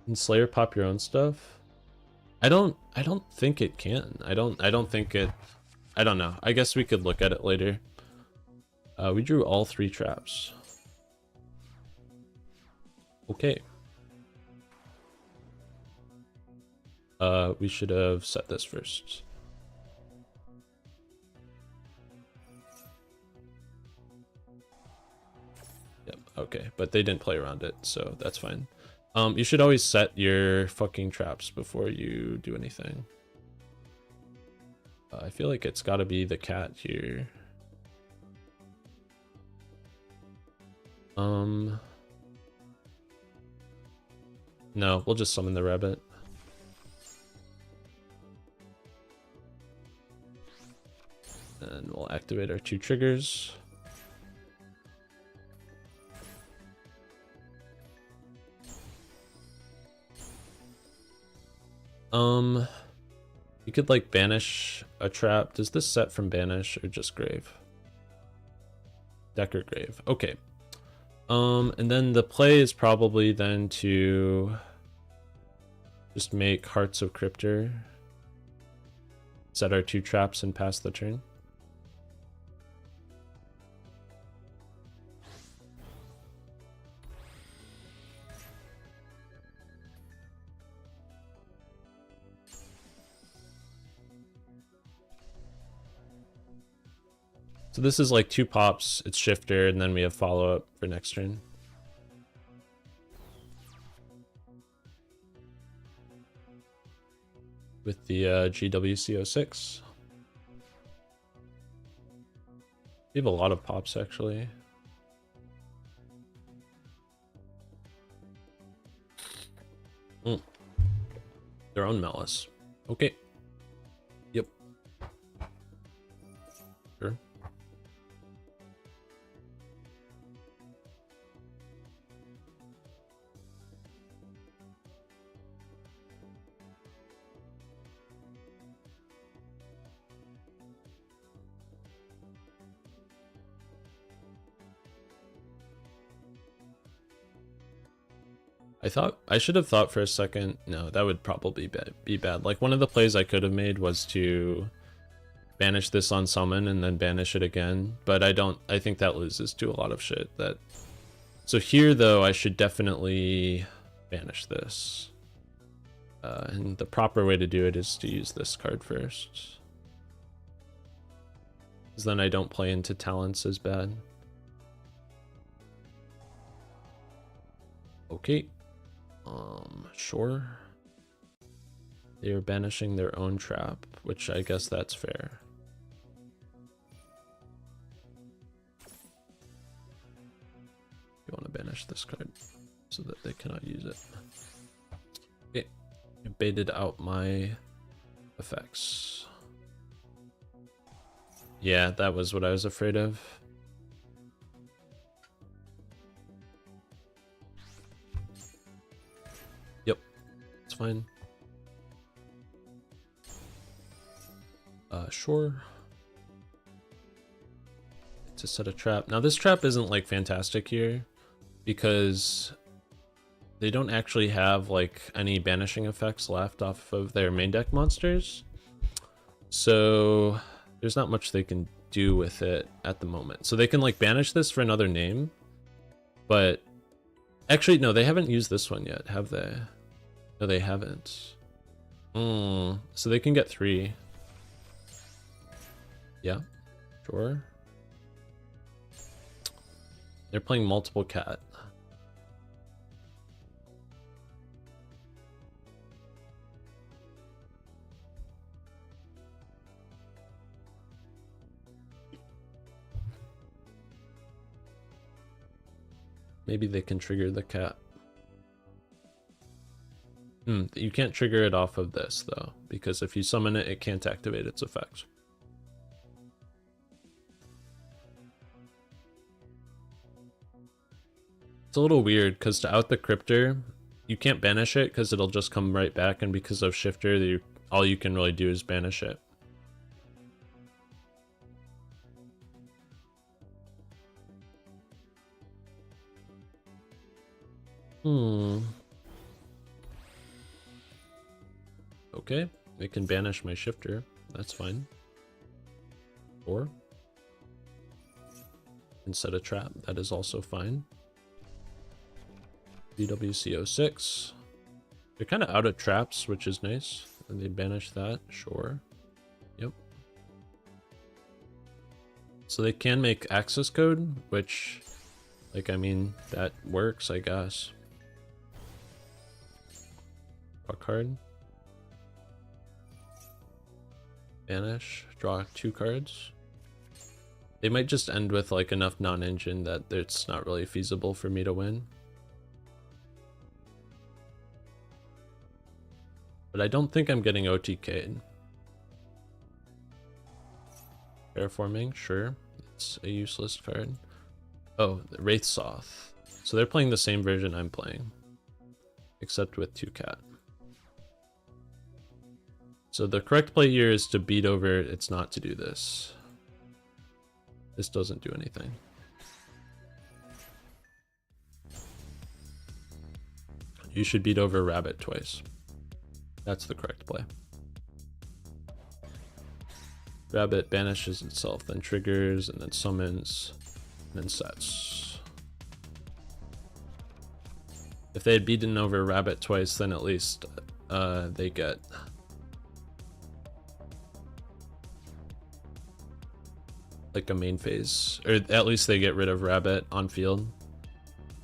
Can Slayer pop your own stuff? I don't think it can. I don't think it. I don't know. I guess we could look at it later. We drew all 3 traps. Okay. We should have set this first. Yep, okay, but they didn't play around it, so that's fine. You should always set your fucking traps before you do anything. I feel like it's gotta be the cat here. No, we'll just summon the rabbit. And we'll activate our 2 triggers. You could like banish a trap. Does this set from banish or just grave? Deck or grave. Okay. And then the play is probably then to just make Hearts of Cryptor. Set our 2 traps and pass the turn. So this is like 2 pops, it's shifter, and then we have follow-up for next turn. With the GWC06. We have a lot of pops, actually. Their own Maliss. Okay. Yep. Sure. I should have thought for a second. No, that would probably be bad. Like, one of the plays I could have made was to banish this on summon and then banish it again, but I think that loses to a lot of shit. So here though, I should definitely banish this. And the proper way to do it is to use this card first, because then I don't play into talents as bad. Okay. Sure. They are banishing their own trap, which I guess that's fair. You want to banish this card so that they cannot use it. Okay. I baited out my effects. Yeah, that was what I was afraid of. Fine. Sure. To set a trap. Now this trap isn't like fantastic here because they don't actually have like any banishing effects left off of their main deck monsters. So there's not much they can do with it at the moment. So they can like banish this for another name, but actually no, they haven't used this one yet, have they? No, they haven't. So they can get 3. Yeah, sure. They're playing multiple cat. Maybe they can trigger the cat. You can't trigger it off of this, though, because if you summon it, it can't activate its effects. It's a little weird, because to out the Cryptor, you can't banish it, because it'll just come right back, and because of Shifter, all you can really do is banish it. Okay, it can banish my Shifter. That's fine. Or and set a trap. That is also fine. BWC06. They're kind of out of traps, which is nice. And they banish that. Sure. Yep. So they can make access code, which, like, I mean, that works, I guess. Draw a card. Banish. Draw 2 cards. They might just end with like enough non-engine that it's not really feasible for me to win. But I don't think I'm getting OTK'd. Terraforming, sure. It's a useless card. Oh, Wraith Soth. So they're playing the same version I'm playing, except with 2-cat. So the correct play here is to beat over it. It's not to do this. This doesn't do anything. You should beat over Rabbit twice. That's the correct play. Rabbit banishes itself, then triggers, and then summons, and then sets. If they had beaten over Rabbit twice, then at least they get like a main phase, or at least they get rid of Rabbit on field.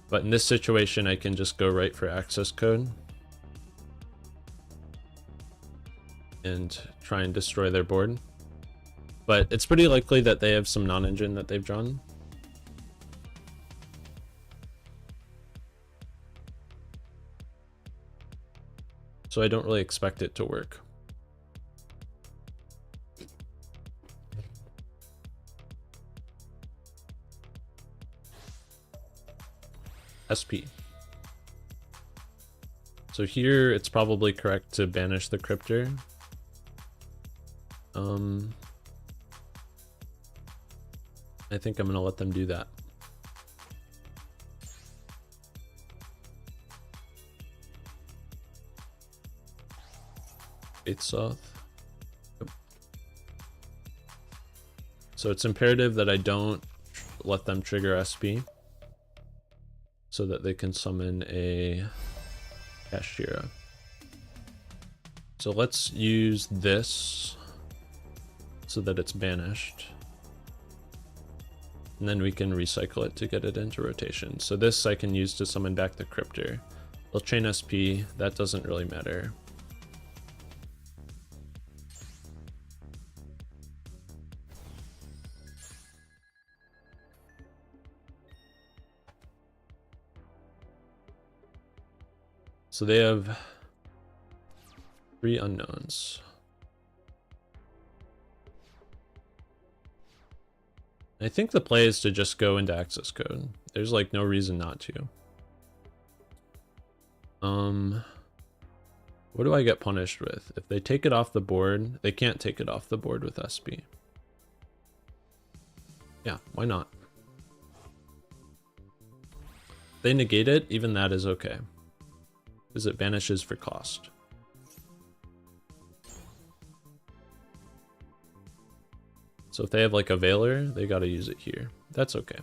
But in this situation, I can just go right for access code and try and destroy their board. But it's pretty likely that they have some non-engine that they've drawn. So I don't really expect it to work. SP. So here it's probably correct to banish the Cryptor. I think I'm gonna let them do that. Wraith Soth. Yep. So it's imperative that I don't let them trigger SP, so that they can summon a Kashira. So let's use this so that it's banished. And then we can recycle it to get it into rotation. So this I can use to summon back the Cryptor. They'll chain SP, that doesn't really matter. So they have 3 unknowns. I think the play is to just go into access code. There's like no reason not to. What do I get punished with? If they take it off the board, they can't take it off the board with SP. Yeah, why not? If they negate it, even that is okay, because it vanishes for cost. So if they have like a Veiler, they gotta use it here. That's okay.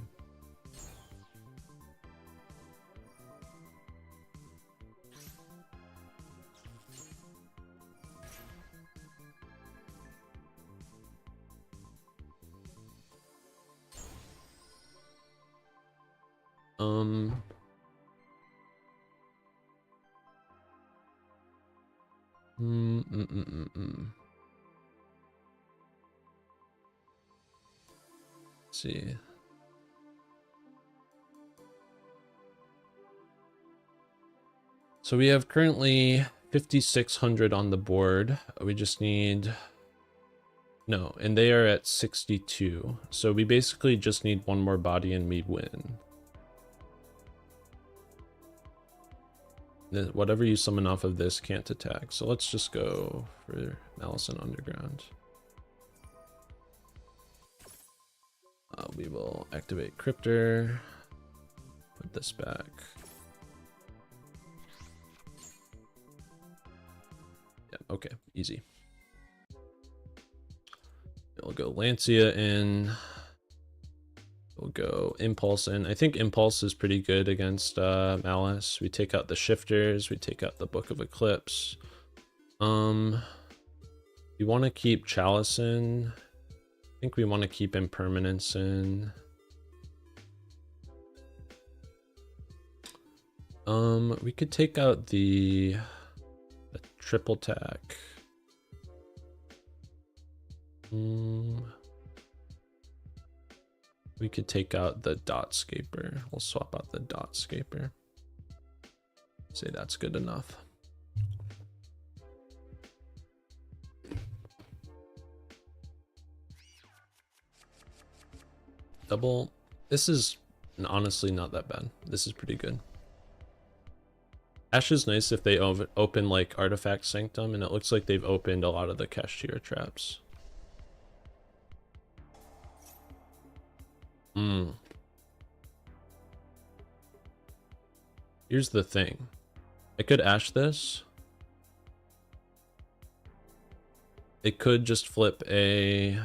See. So we have currently 5,600 on the board. We just need... No, and they are at 62. So we basically just need one more body and we win. Whatever you summon off of this can't attack. So let's just go for Maliss and Underground. We will activate Cryptor. Put this back. Yeah, okay, easy. We'll go Lancia in. We'll go Impulse in. I think Impulse is pretty good against Maliss. We take out the Shifters. We take out the Book of Eclipse. We want to keep Chalice in. I think we want to keep Impermanence in. We could take out the triple tack. We could take out the Dot Scaper. We'll swap out the Dot Scaper. Say that's good enough. Double. This is honestly not that bad. This is pretty good. Ash is nice if they open like Artifact Sanctum, and it looks like they've opened a lot of the Cashier traps. Here's the thing. I could Ash this. It could just flip a...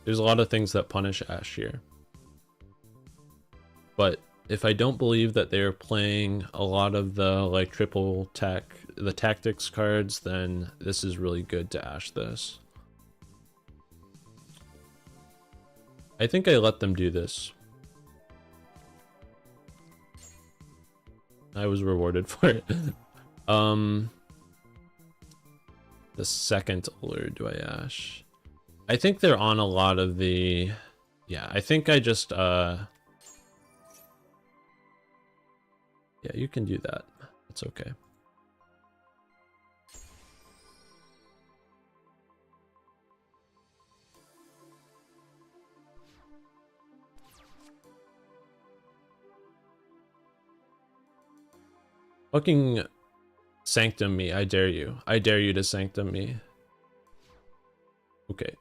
There's a lot of things that punish Ash here. But if I don't believe that they're playing a lot of the like triple tack, the tactics cards, then this is really good to Ash this. I think I let them do this. I was rewarded for it. The second allure, do I Ash? I think they're on a lot of the... Yeah, I think I just... Yeah, you can do that. It's okay. Fucking Sanctum me, I dare you. I dare you to Sanctum me. Okay.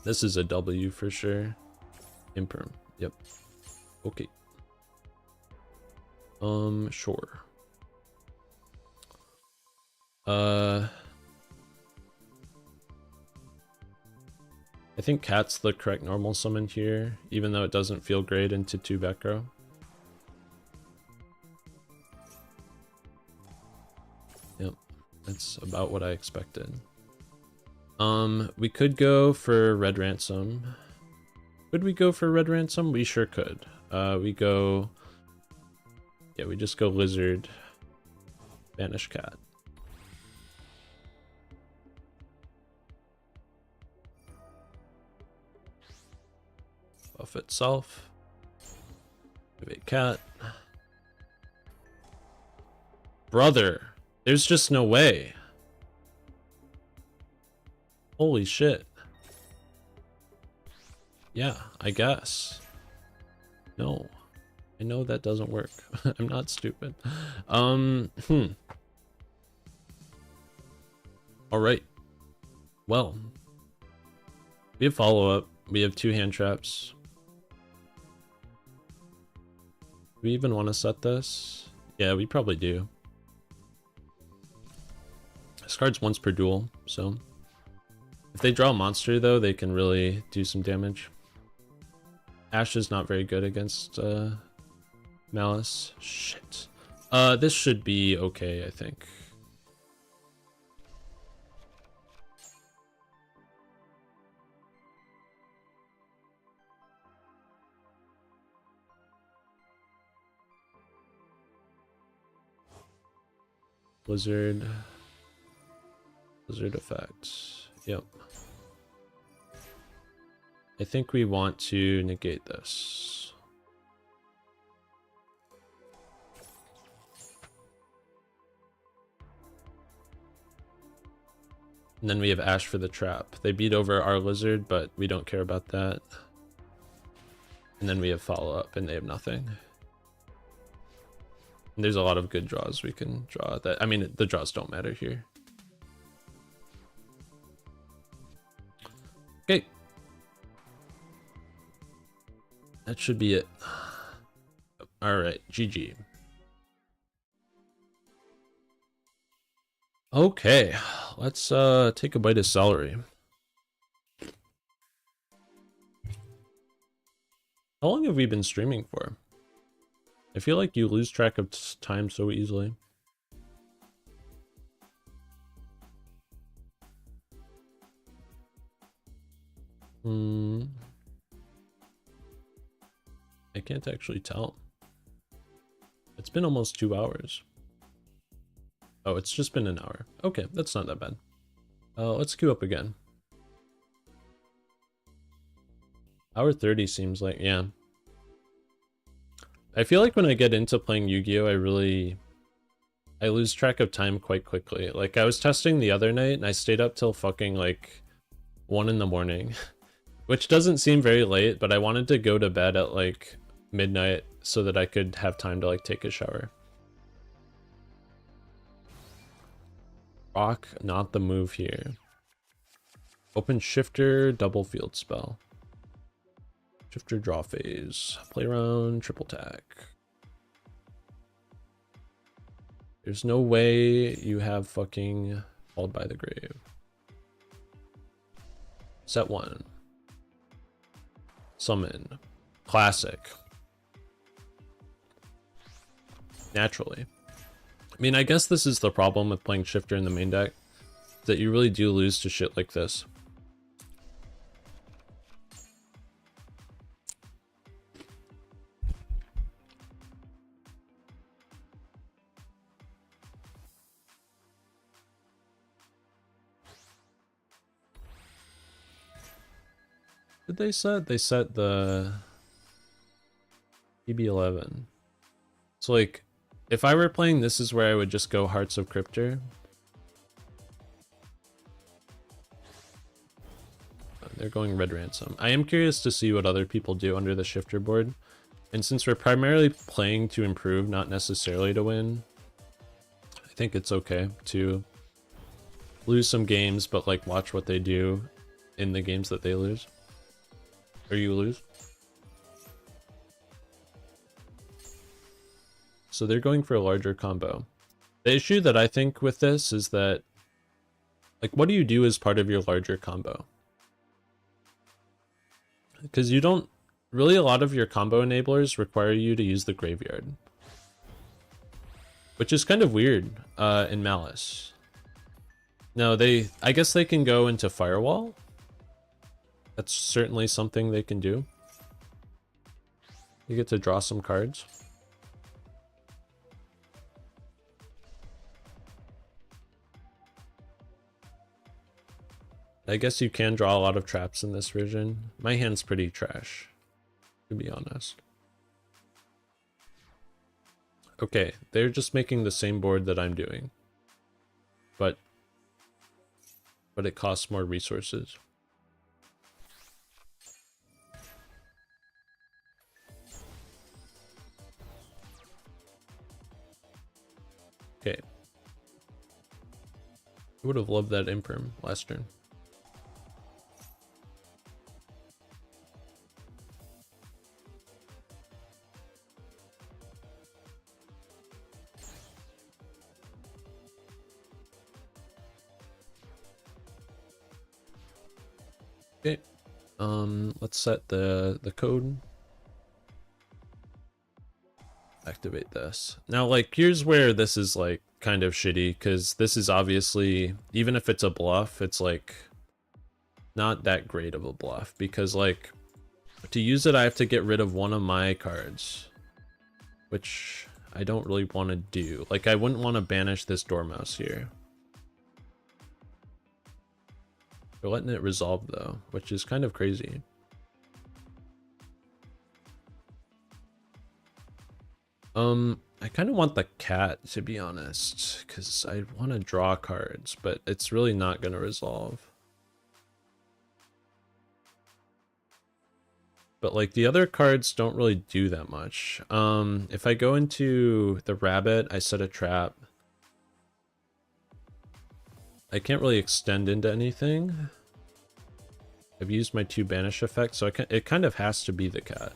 This is a W for sure. Imperm. Yep. Okay. Sure. I think Cat's the correct normal summon here, even though it doesn't feel great into 2 back row. Yep, that's about what I expected. We could go for Red Ransom. Could we go for Red Ransom? We sure could. We go... Yeah, we just go Lizard, Banish Cat. Buff itself. Activate Cat. Brother, there's just no way. Holy shit. Yeah, I guess. No. I know that doesn't work. I'm not stupid. Alright. Well. We have follow-up. We have 2 hand traps. Do we even want to set this? Yeah, we probably do. This card's once per duel, so... If they draw a monster, though, they can really do some damage. Ash is not very good against Maliss. Shit. This should be okay, I think. Blizzard effect. Yep. I think we want to negate this. And then we have Ash for the trap. They beat over our lizard, but we don't care about that. And then we have follow-up, and they have nothing. And there's a lot of good draws we can draw. That I mean, the draws don't matter here. Okay. That should be it. Alright, GG. Okay, let's take a bite of celery. How long have we been streaming for? I feel like you lose track of time so easily. I can't actually tell. It's been almost 2 hours. Oh, it's just been an hour. Okay, that's not that bad. Let's queue up again. Hour 30 seems like, yeah. I feel like when I get into playing Yu-Gi-Oh, I lose track of time quite quickly. Like, I was testing the other night and I stayed up till fucking like 1 in the morning, which doesn't seem very late, but I wanted to go to bed at like midnight so that I could have time to like take a shower. Rock, not the move here. Open shifter, double field spell. Shifter draw phase. Play around, triple tack. There's no way you have fucking Followed by the Grave. Set 1. Summon. Classic. Naturally. I mean, I guess this is the problem with playing Shifter in the main deck, that you really do lose to shit like this. Did they set? They set the EB11. So like, if I were playing, this is where I would just go Hearts of Cryptor. They're going Red Ransom. I am curious to see what other people do under the Shifter board. And since we're primarily playing to improve, not necessarily to win, I think it's okay to lose some games, but like watch what they do in the games that they lose. Or you lose. So they're going for a larger combo. The issue that I think with this is that, like, what do you do as part of your larger combo? Because you don't really, a lot of your combo enablers require you to use the graveyard, which is kind of weird in Maliss. No, I guess they can go into Firewall. That's certainly something they can do. You get to draw some cards. I guess you can draw a lot of traps in this version. My hand's pretty trash, to be honest. Okay, they're just making the same board that I'm doing, but it costs more resources. Okay. I would have loved that imperm last turn. Okay, let's set the code. Activate this. Now, like, here's where this is like kind of shitty, because this is obviously, even if it's a bluff, it's like not that great of a bluff, because like to use it I have to get rid of one of my cards, which I don't really want to do. Like, I wouldn't want to banish this Dormouse here. They're letting it resolve though, which is kind of crazy. I kind of want the cat, to be honest, because I want to draw cards, but it's really not going to resolve. But like the other cards don't really do that much. If I go into the rabbit, I set a trap. I can't really extend into anything. I've used my 2 banish effects, so it kind of has to be the cat.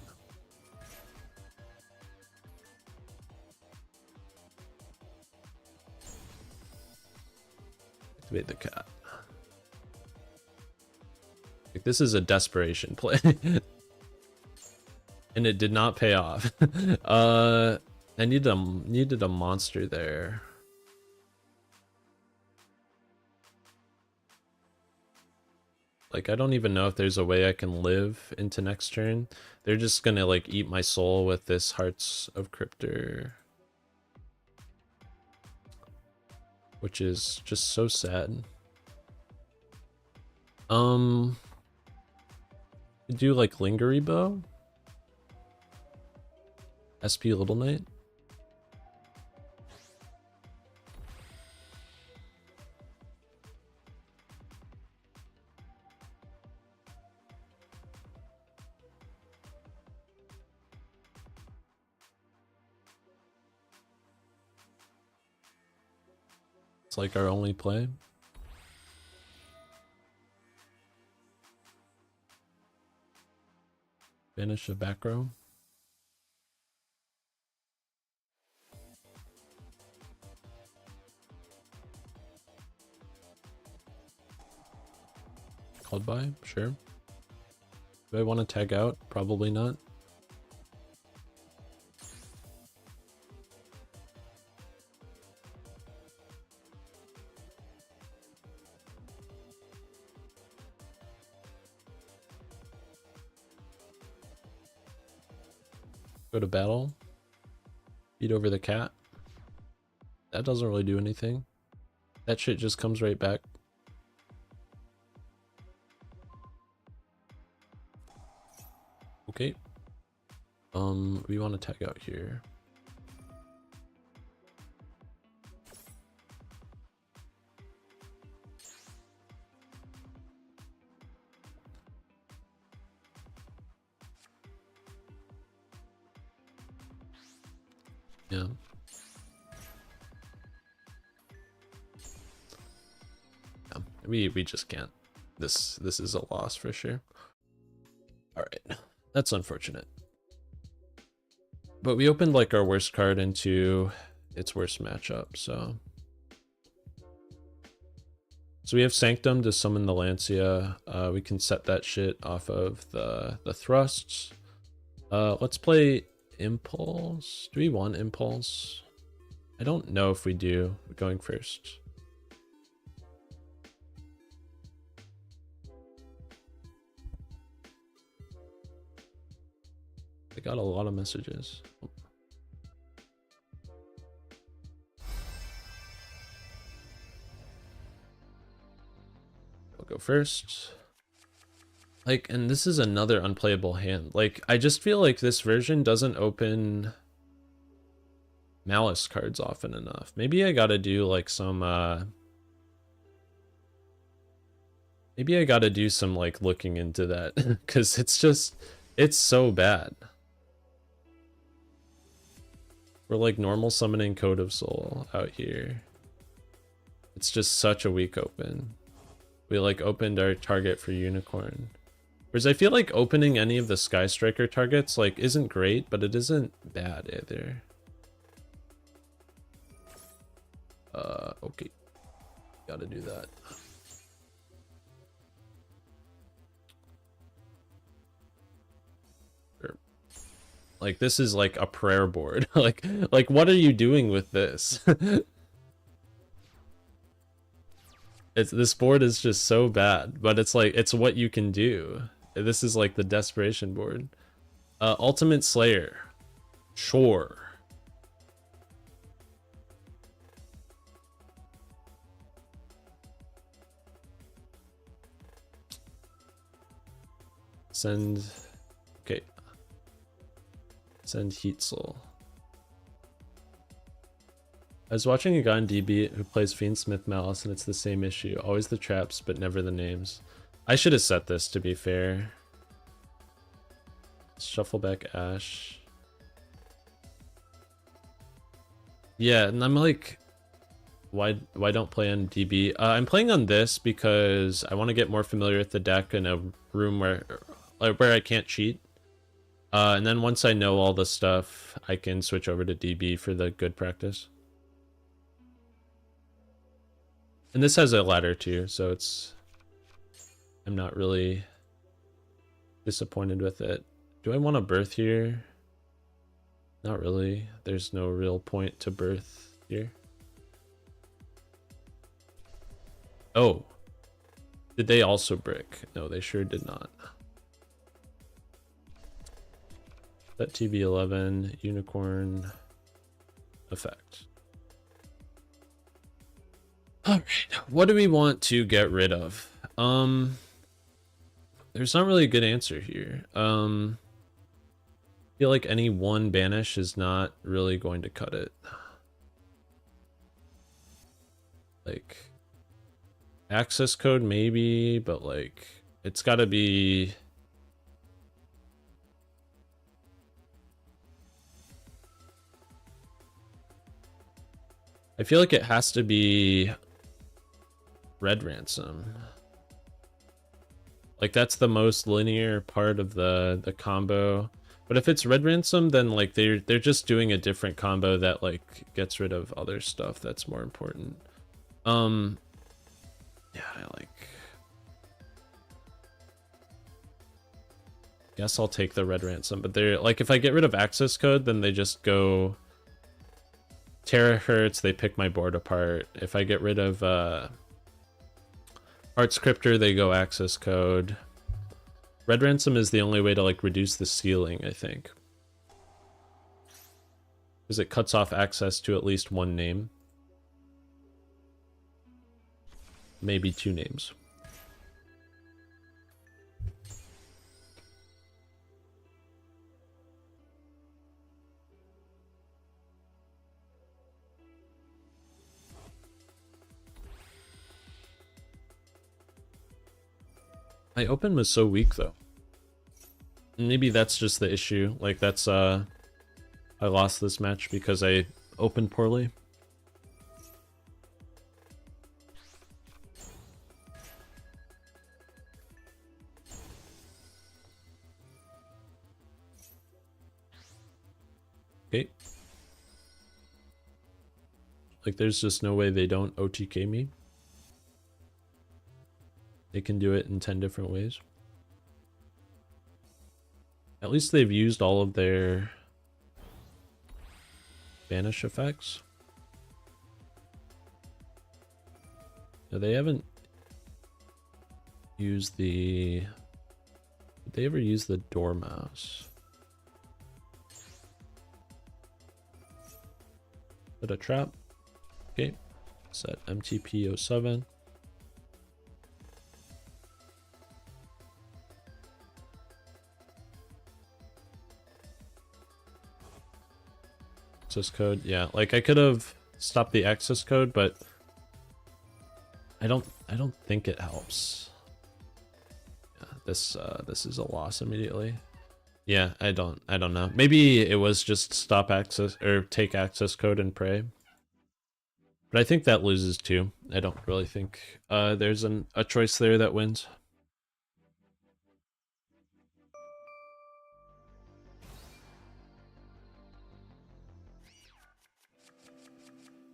Activate the cat. Like, this is a desperation play. And it did not pay off. I needed a monster there. Like, I don't even know if there's a way I can live into next turn. They're just gonna like eat my soul with this Hearts of Cryptor, which is just so sad. Do like Lingery Bow. SP Little Knight. It's like our only play. Finish a back row. Called by? Sure. Do I want to tag out? Probably not. Go to battle. Beat over the cat. That doesn't really do anything. That shit just comes right back. Okay. We want to tag out here. Yeah. We just can't. This is a loss for sure. All right. That's unfortunate. But we opened like our worst card into its worst matchup, so we have Sanctum to summon the Lancia. We can set that shit off of the thrusts. Let's play Impulse. Do we want Impulse? I don't know if we do. We're going first. I got a lot of messages. I'll go first. Like, and this is another unplayable hand. Like, I just feel like this version doesn't open Maliss cards often enough. Maybe I gotta do like some maybe I gotta do some like looking into that because it's so bad. We're like normal summoning Code of Soul out here. It's just such a weak open. We like opened our target for Unicorn. Whereas I feel like opening any of the Sky Striker targets like isn't great, but it isn't bad either. Okay. Gotta do that. Sure. Like this is like a prayer board. like what are you doing with this? This board is just so bad, but it's like it's what you can do. This is like the desperation board. Ultimate Slayer. Sure. Send. Okay. Send Heat Soul. I was watching a guy on DB who plays Fiend Smith Malice, and it's the same issue. Always the traps, but never the names. I should have set this, to be fair. Shuffle back Ash. Yeah, and I'm like, why don't play on DB? I'm playing on this because I want to get more familiar with the deck in a room where I can't cheat. And then once I know all the stuff, I can switch over to DB for the good practice. And this has a ladder too, so I'm not really disappointed with it. Do I want to birth here? Not really. There's no real point to birth here. Oh. Did they also brick? No, they sure did not. That TB11 unicorn effect. All right, what do we want to get rid of? There's not really a good answer here. I feel like any one banish is not really going to cut it. Like access code maybe, but like it's got to be. I feel like it has to be Red Ransom. Like that's the most linear part of the combo. But if it's Red Ransom, then like they're just doing a different combo that like gets rid of other stuff that's more important. Yeah, guess I'll take the Red Ransom, but they're like if I get rid of access code, then they just go terahertz, they pick my board apart. If I get rid of Art Scripter, they go access code. Red Ransom is the only way to like reduce the ceiling, I think. Because it cuts off access to at least one name. Maybe two names. My open was so weak though. Maybe that's just the issue. Like that's I lost this match because I opened poorly. Okay. Like there's just no way they don't OTK me. They can do it in 10 different ways. At least they've used all of their banish effects. No, they haven't used the... Did they ever use the Dormouse? Put a trap. Okay. Set MTP07. Access code, yeah. Like I could have stopped the access code, but I don't think it helps. Yeah, this is a loss immediately. Yeah, I don't know. Maybe it was just stop access or take access code and pray. But I think that loses too. I don't really think there's a choice there that wins.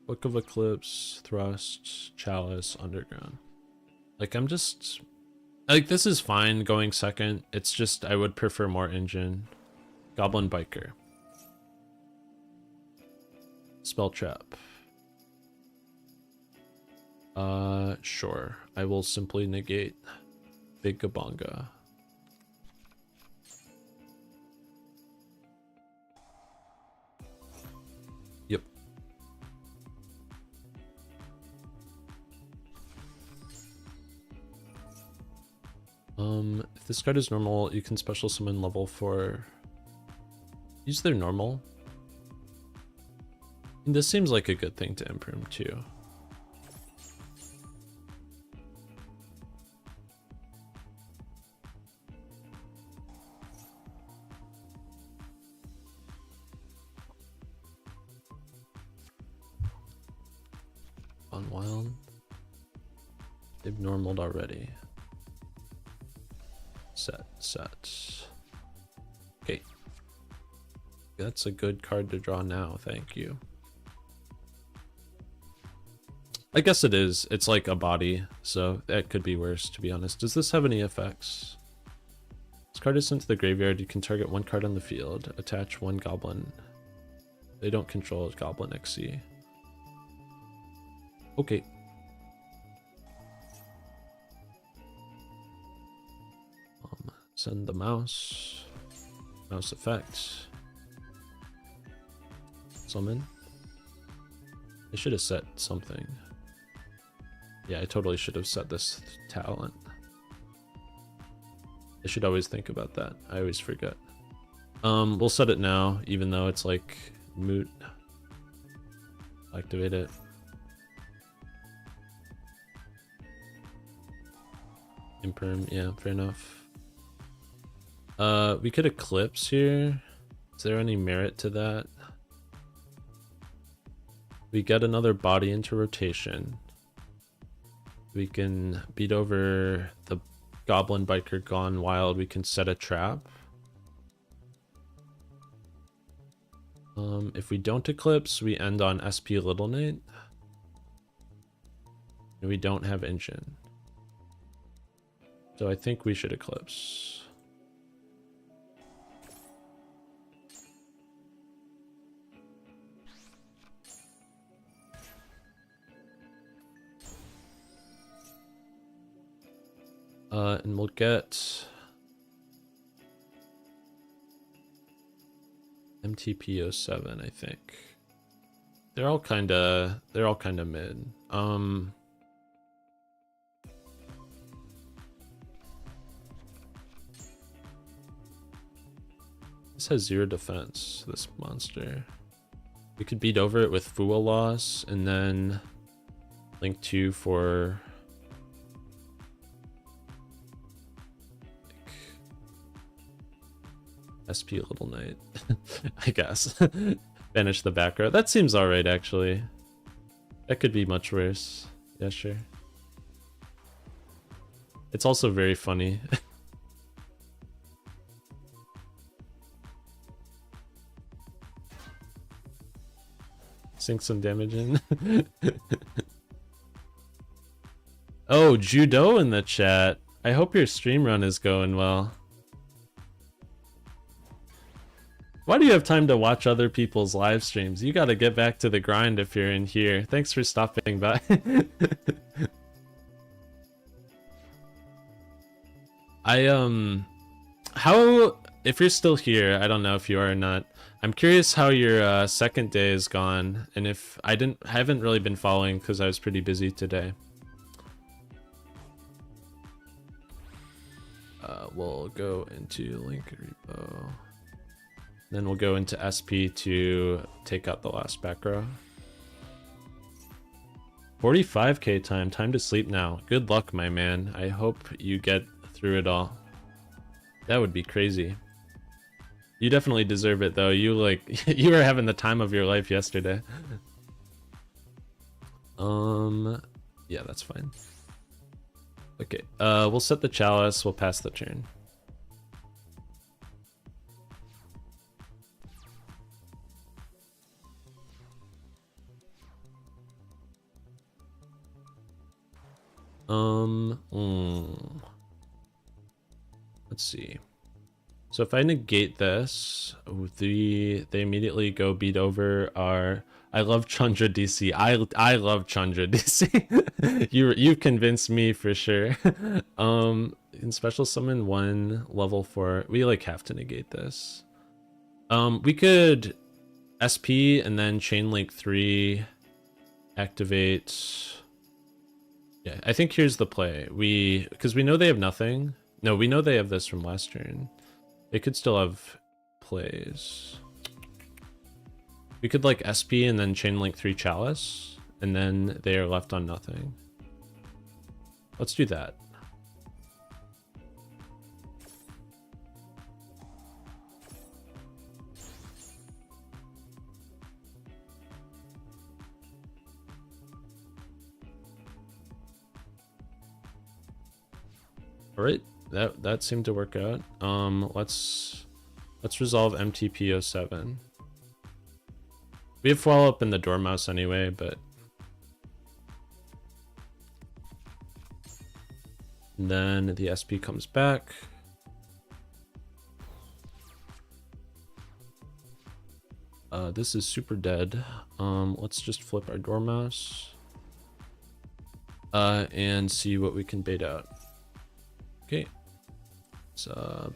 Book of Eclipse, Thrust, Chalice, Underground. Like I'm just like this is fine going second. It's just I would prefer more engine. Goblin Biker. Spell Trap. Sure. I will simply negate Big Gabonga. Yep. If this card is normal, you can special summon level 4. Use their normal. This seems like a good thing to improve too. On wild. They've normaled already. Set. Okay. That's a good card to draw now, thank you. I guess it is. It's like a body, so that could be worse, to be honest. Does this have any effects? This card is sent to the graveyard. You can target one card on the field. Attach one goblin. They don't control Goblin XC. Okay. Send the mouse. Mouse effect. Summon. I should have set something. Yeah, I totally should have set this talent. I should always think about that. I always forget. We'll set it now, even though it's like moot. Activate it. Imperm, yeah, fair enough. We could Eclipse here. Is there any merit to that? We get another body into rotation. We can beat over the Goblin Biker gone wild. We can set a trap. If we don't Eclipse, we end on SP Little Nate. And we don't have Engine. So I think we should Eclipse. And we'll get MTP07, I think. They're all kinda mid. This has 0 defense, this monster. We could beat over it with Fool Loss and then Link 2 for SP Little Knight, I guess. Banish the back row. That seems alright, actually. That could be much worse. Yeah, sure. It's also very funny. Sink some damage in. Oh, Judo in the chat. I hope your stream run is going well. Why do you have time to watch other people's live streams? You gotta get back to the grind if you're in here. Thanks for stopping by. If you're still here, I don't know if you are or not. I'm curious how your second day is gone, and if I haven't really been following because I was pretty busy today. We'll go into link repo. Then we'll go into SP to take out the last back row. 45k time to sleep now. Good luck, my man. I hope you get through it all. That would be crazy. You definitely deserve it though. You you were having the time of your life yesterday. Yeah, that's fine. Okay, we'll set the chalice, we'll pass the turn. Let's see. So if I negate this, they immediately go beat over our. I love Chandra DC. I love Chandra DC. You've convinced me for sure. In special summon 1 level 4, we have to negate this. We could SP and then chain link 3, activate. Yeah, I think here's the play. Because we know they have nothing. No, we know they have this from last turn. They could still have plays. We could like SP and then chain link 3 Chalice, and then they are left on nothing. Let's do that. All right, that seemed to work out. Let's resolve MTP07. We have follow up in the Dormouse anyway, but and then the SP comes back. This is super dead. Let's just flip our Dormouse and see what we can bait out. Okay, let's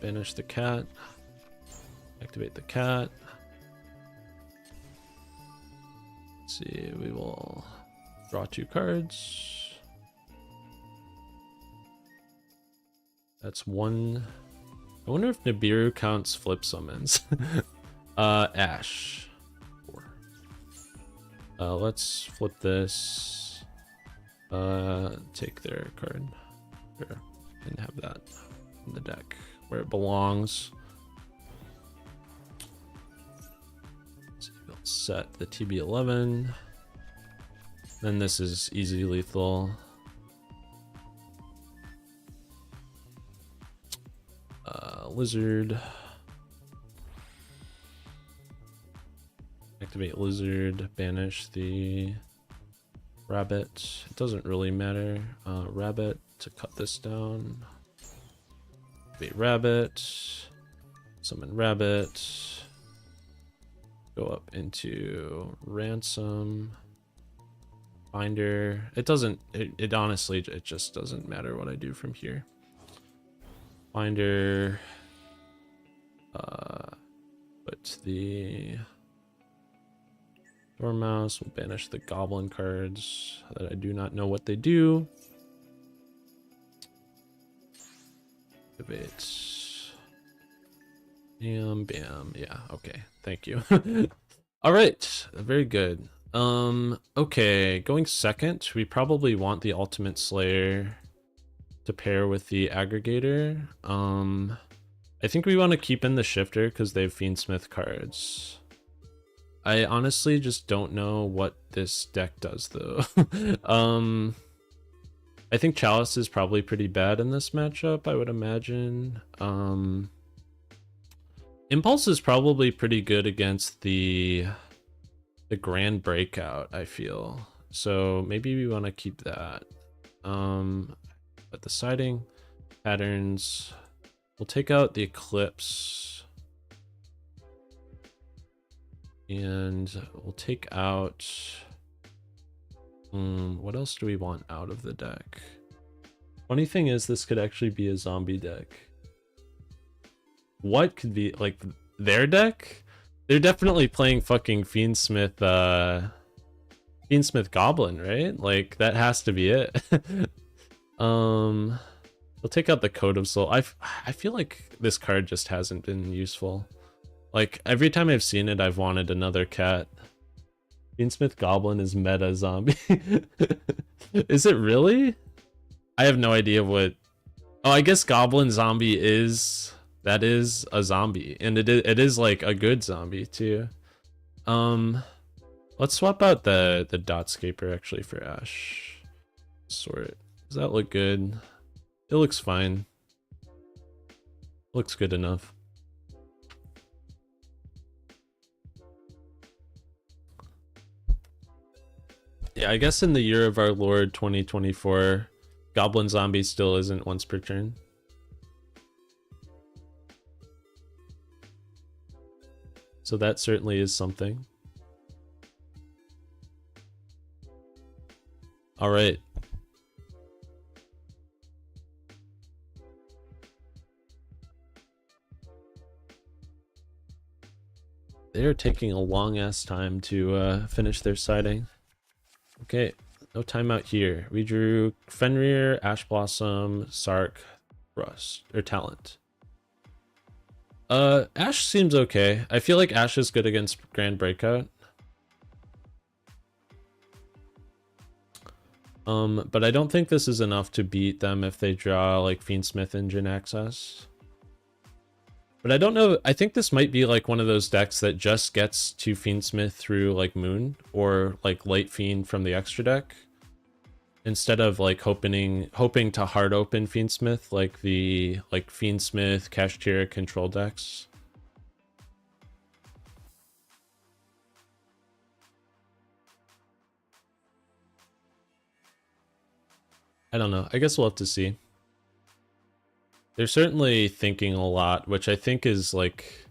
banish the cat, activate the cat. Let's see, we will draw 2 cards. That's 1. I wonder if Nibiru counts flip summons. Ash. 4. Let's flip this. Take their card. Sure. And have that in the deck where it belongs. So we'll set the TB11. Then this is easy lethal. Lizard. Activate lizard, banish the rabbit. It doesn't really matter. Rabbit to cut this down. Activate rabbit. Summon rabbit. Go up into ransom. Finder. It doesn't, it honestly, it just doesn't matter what I do from here. Finder. Put the Dormouse. We'll banish the goblin cards that I do not know what they do. Activate. Bam, bam. Yeah, okay. Thank you. All right. Very good. Okay. Going second, we probably want the Ultimate Slayer to pair with the Aggregator. I think we want to keep in the Shifter because they have Fiendsmith cards. I honestly just don't know what this deck does though. I think Chalice is probably pretty bad in this matchup, I would imagine. Impulse is probably pretty good against the Grand Breakout, I feel. So maybe we want to keep that. But the siding patterns, we'll take out the Eclipse. And we'll take out, what else do we want out of the deck? Funny thing is, this could actually be a zombie deck. What could be, like, their deck? They're definitely playing fucking Fiendsmith Goblin, right? Like, that has to be it. We'll take out the Code of Soul. I feel like this card just hasn't been useful. Like, every time I've seen it, I've wanted another cat. Fiendsmith Goblin is meta zombie. Is it really? I have no idea what... Oh, I guess Goblin Zombie is... That is a zombie. And it is like a good zombie, too. Let's swap out the Dotscaper, actually, for Ash. Sort. Does that look good? It looks fine. Looks good enough. Yeah, I guess in the year of our Lord 2024, Goblin Zombie still isn't once per turn. So that certainly is something. All right. They're taking a long ass time to finish their siding. Okay, no timeout here. We drew Fenrir, Ash Blossom, Sark, Rust, or Talent. Ash seems okay. I feel like Ash is good against Grand Breakout. But I don't think this is enough to beat them if they draw like Fiendsmith Engine access. But I don't know, I think this might be like one of those decks that just gets to Fiendsmith through like Moon or like Light Fiend from the extra deck, instead of like hoping to hard open Fiendsmith like the Fiendsmith Kashtira control decks. I don't know. I guess we'll have to see. They're certainly thinking a lot, which I think is like...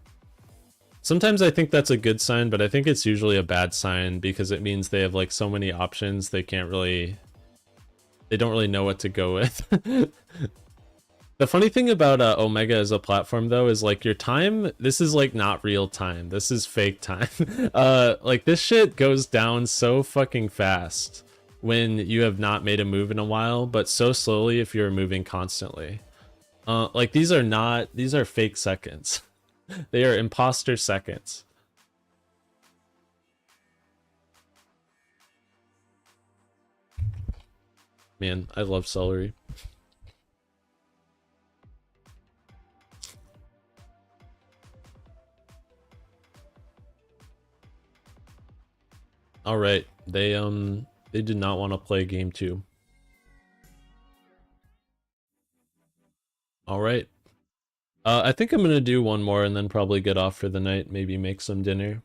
Sometimes I think that's a good sign, but I think it's usually a bad sign because it means they have like so many options they can't really... They don't really know what to go with. The funny thing about Omega as a platform though is like your time, this is like not real time. This is fake time. Like this shit goes down so fucking fast when you have not made a move in a while, but so slowly if you're moving constantly. Like these are fake seconds. They are imposter seconds. Man, I love celery. All right, they did not want to play game 2. All right. I think I'm gonna do one more and then probably get off for the night, maybe make some dinner.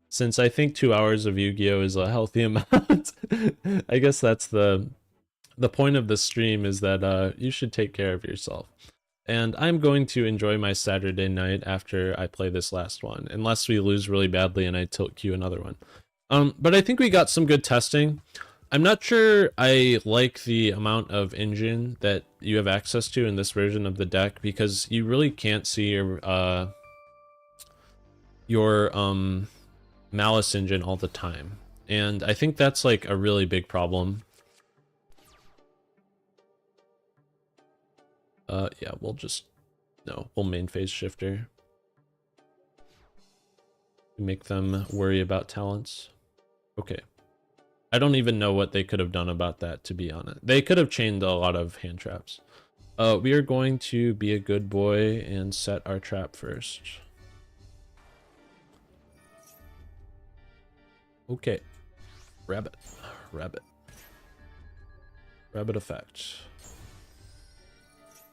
Since I think 2 hours of Yu-Gi-Oh is a healthy amount. I guess that's the point of the stream, is that you should take care of yourself. And I'm going to enjoy my Saturday night after I play this last one, unless we lose really badly and I tilt queue another one. But I think we got some good testing. I'm not sure I like the amount of engine that you have access to in this version of the deck, because you really can't see your Maliss engine all the time. And I think that's like a really big problem. Yeah, we'll main phase shifter. Make them worry about talents. Okay. I don't even know what they could have done about that, to be honest. They could have chained a lot of hand traps. We are going to be a good boy and set our trap first. Okay. Rabbit. Rabbit effect.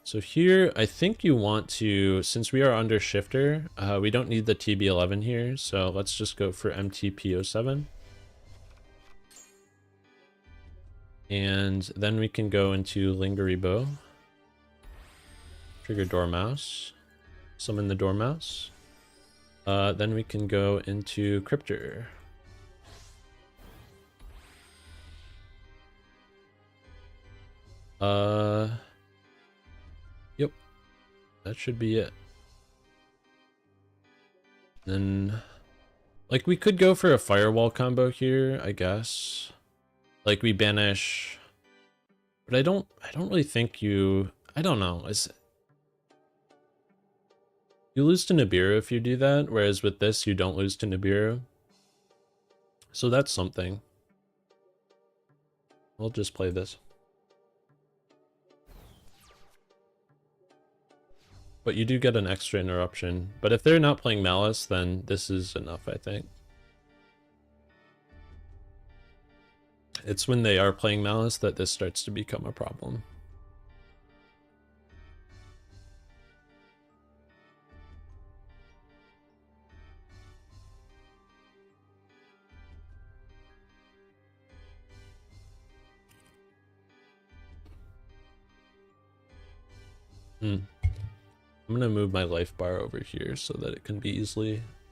So here, I think you want to, since we are under shifter, we don't need the TB11 here, so let's just go for MTP07. And then we can go into Lingerie Bow. Trigger Dormouse. Summon the Dormouse. Then we can go into Cryptor. Yep. That should be it. Then, like, we could go for a Firewall combo here, I guess. Like, we banish, but I don't really think I don't know. You lose to Nibiru if you do that, whereas with this, you don't lose to Nibiru. So that's something. We'll just play this. But you do get an extra interruption. But if they're not playing Malice, then this is enough, I think. It's when they are playing Malice that this starts to become a problem. I'm gonna move my life bar over here so that it can be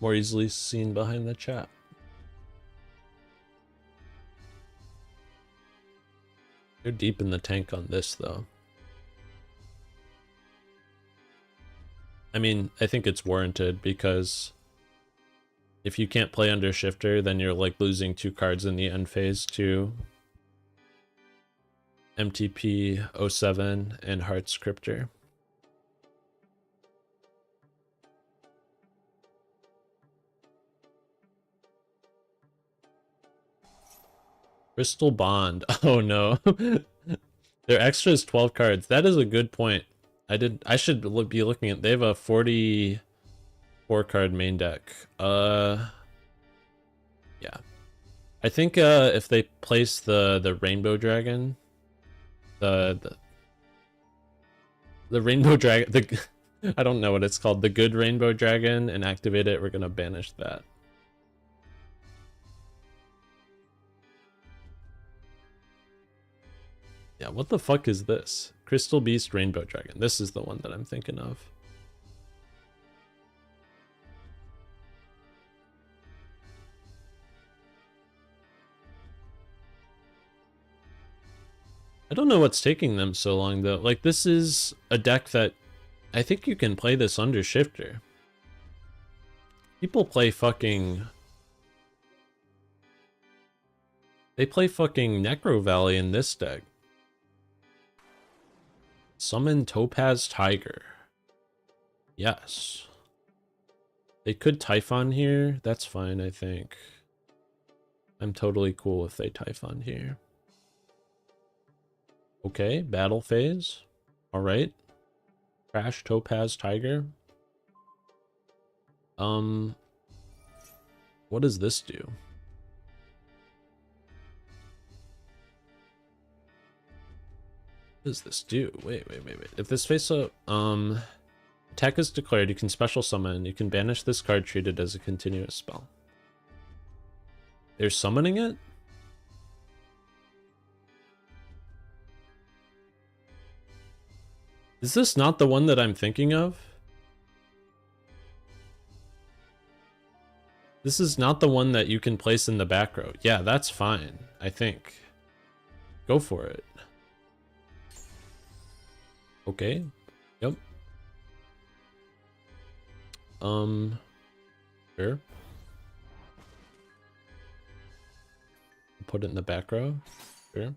more easily seen behind the chat. You're deep in the tank on this, though. I mean, I think it's warranted, because if you can't play under shifter, then you're like losing 2 cards in the end phase to MTP 07 and Hearts Cryptor. Crystal Bond. Oh no. Their extra is 12 cards. That is a good point. I should be looking at, they have a 44 card main deck. Yeah. I think if they place the Rainbow Dragon, the Rainbow Dragon, I don't know what it's called, the good Rainbow Dragon, and activate it, we're gonna banish that. Yeah, what the fuck is this? Crystal Beast Rainbow Dragon. This is the one that I'm thinking of. I don't know what's taking them so long though. Like, this is a deck that I think you can play this under Shifter. People play fucking... They play fucking Necro Valley in this deck. Summon Topaz Tiger. Yes. They could Typhon here. That's fine, I think. I'm totally cool if they Typhon here. Okay, battle phase. Alright. Crash Topaz Tiger. What does this do? What does this do? Wait. If this face up, attack is declared, you can special summon. You can banish this card treated as a continuous spell. They're summoning it? Is this not the one that I'm thinking of? This is not the one that you can place in the back row. Yeah, that's fine, I think. Go for it. Okay. Yep. Sure. Put it in the back row. Sure.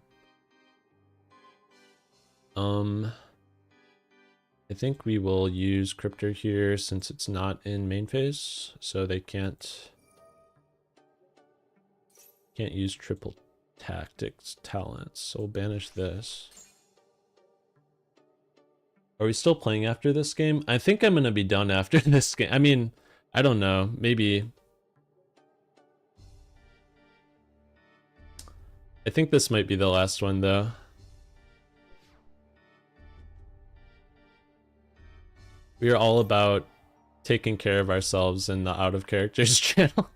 I think we will use Cryptor here since it's not in main phase, so they can't use triple tactics talents. So we'll banish this. Are we still playing after this game? I think I'm gonna be done after this game. I mean, I don't know, maybe. I think this might be the last one though. We are all about taking care of ourselves in the out of characters channel.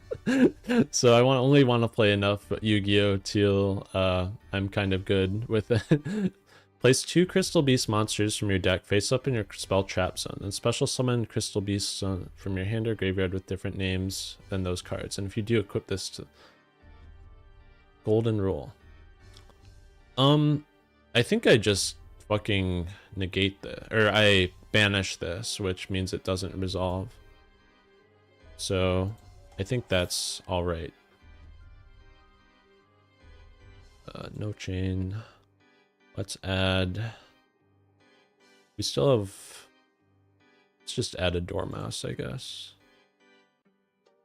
So I only want to play enough Yu-Gi-Oh till I'm kind of good with it. Place 2 Crystal Beast monsters from your deck face up in your spell trap zone, and special summon Crystal Beasts from your hand or graveyard with different names than those cards. And if you do, equip this to Golden Rule. I think I just fucking negate or I banish this, which means it doesn't resolve. So I think that's all right. No chain. Let's add. We still have. Let's just add a Dormouse, I guess.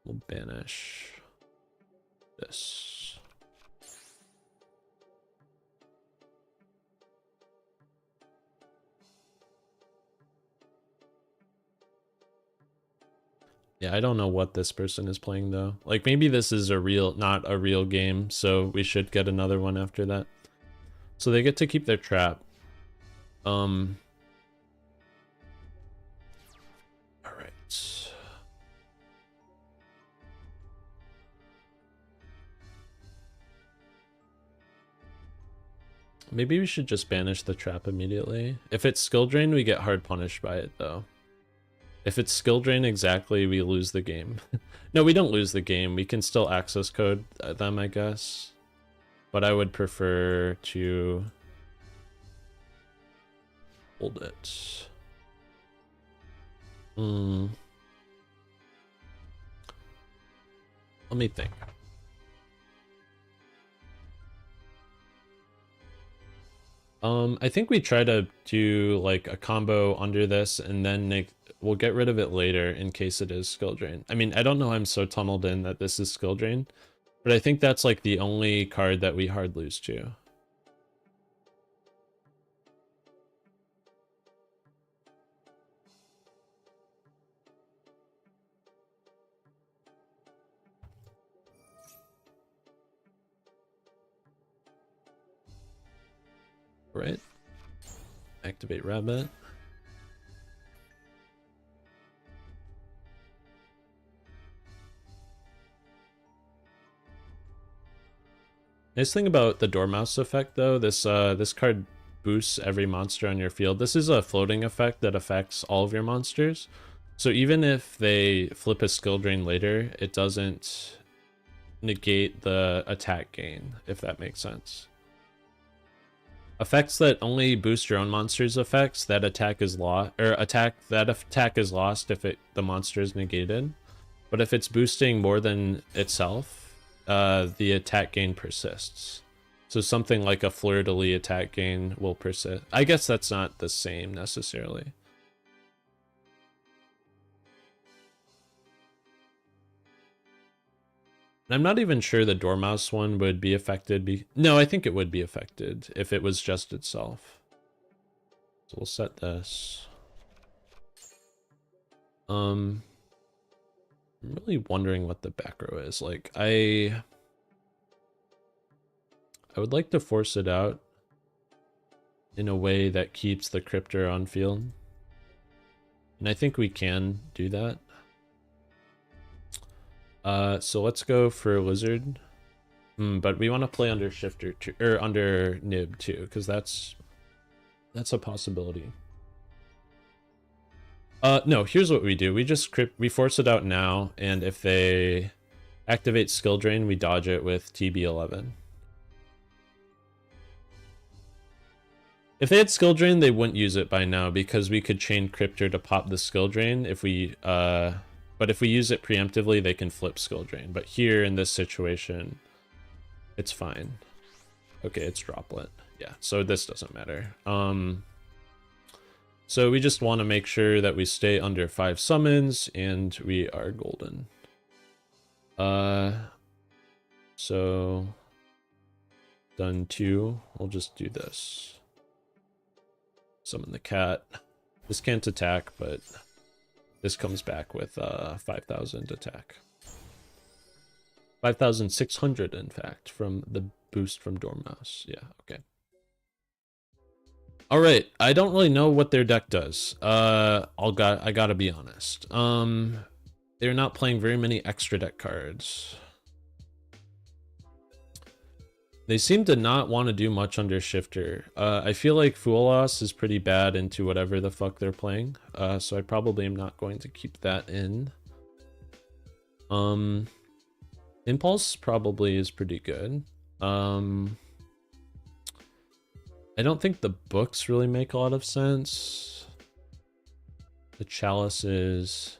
We'll banish this. Yeah, I don't know what this person is playing though. Like, maybe this is not a real game, so we should get another one after that. So they get to keep their trap. All right. Maybe we should just banish the trap immediately. If it's skill drain, we get hard punished by it though. If it's skill drain exactly, we lose the game. No, we don't lose the game. We can still access code them, I guess. But I would prefer to hold it. Let me think. I think we try to do like a combo under this, and then we'll get rid of it later in case it is skill drain. I mean, I don't know, I'm so tunneled in that this is skill drain, But I think that's like the only card that we hard lose to. Right. Activate Rabbit. Nice thing about the Dormouse effect, though, this card boosts every monster on your field. This is a floating effect that affects all of your monsters. So even if they flip a skill drain later, it doesn't negate the attack gain, if that makes sense. Effects that only boost your own monster's effects, that attack is lost, or that attack is lost if the monster is negated. But if it's boosting more than itself, the attack gain persists. So something like a fleur-de-lis attack gain will persist. I guess that's not the same necessarily. I'm not even sure the Dormouse one would be affected. No, I think it would be affected if it was just itself. So we'll set this. I'm really wondering what the back row is. Like, I would like to force it out in a way that keeps the Cryptor on field. And I think we can do that. So let's go for Lizard. But we want to play under Shifter too, or under Nib too, because that's a possibility. No, here's what we do. We force it out now, and if they activate Skill Drain, we dodge it with TB11. If they had Skill Drain, they wouldn't use it by now, because we could chain Cryptor to pop the Skill Drain if we, but if we use it preemptively, they can flip Skill Drain. But here, in this situation, it's fine. Okay, it's Droplet. Yeah, so this doesn't matter. So we just want to make sure that we stay under 5 summons, and we are golden. So done 2. We'll just do this. Summon the cat. This can't attack, but this comes back with 5,000 attack. 5,600, in fact, from the boost from Dormouse. Yeah, okay. All right, I don't really know what their deck does. I gotta be honest. They're not playing very many extra deck cards. They seem to not want to do much under Shifter. I feel like Foolos is pretty bad into whatever the fuck they're playing. So I probably am not going to keep that in. Impulse probably is pretty good. I don't think the books really make a lot of sense. The chalices.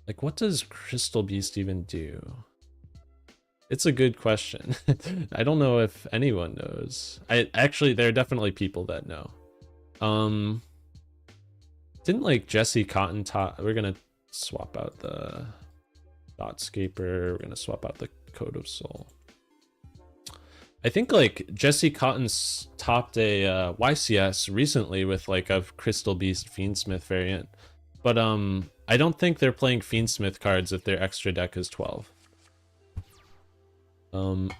Like, what does Crystal Beast even do? It's a good question. I don't know if anyone knows. Actually, there are definitely people that know. Didn't like Jesse Cotton top? We're gonna swap out the Thoughtscaper. We're gonna swap out the Code of Soul. I think like Jesse Cotton's topped a YCS recently with like a Crystal Beast Fiendsmith variant, but I don't think they're playing Fiendsmith cards if their extra deck is 12.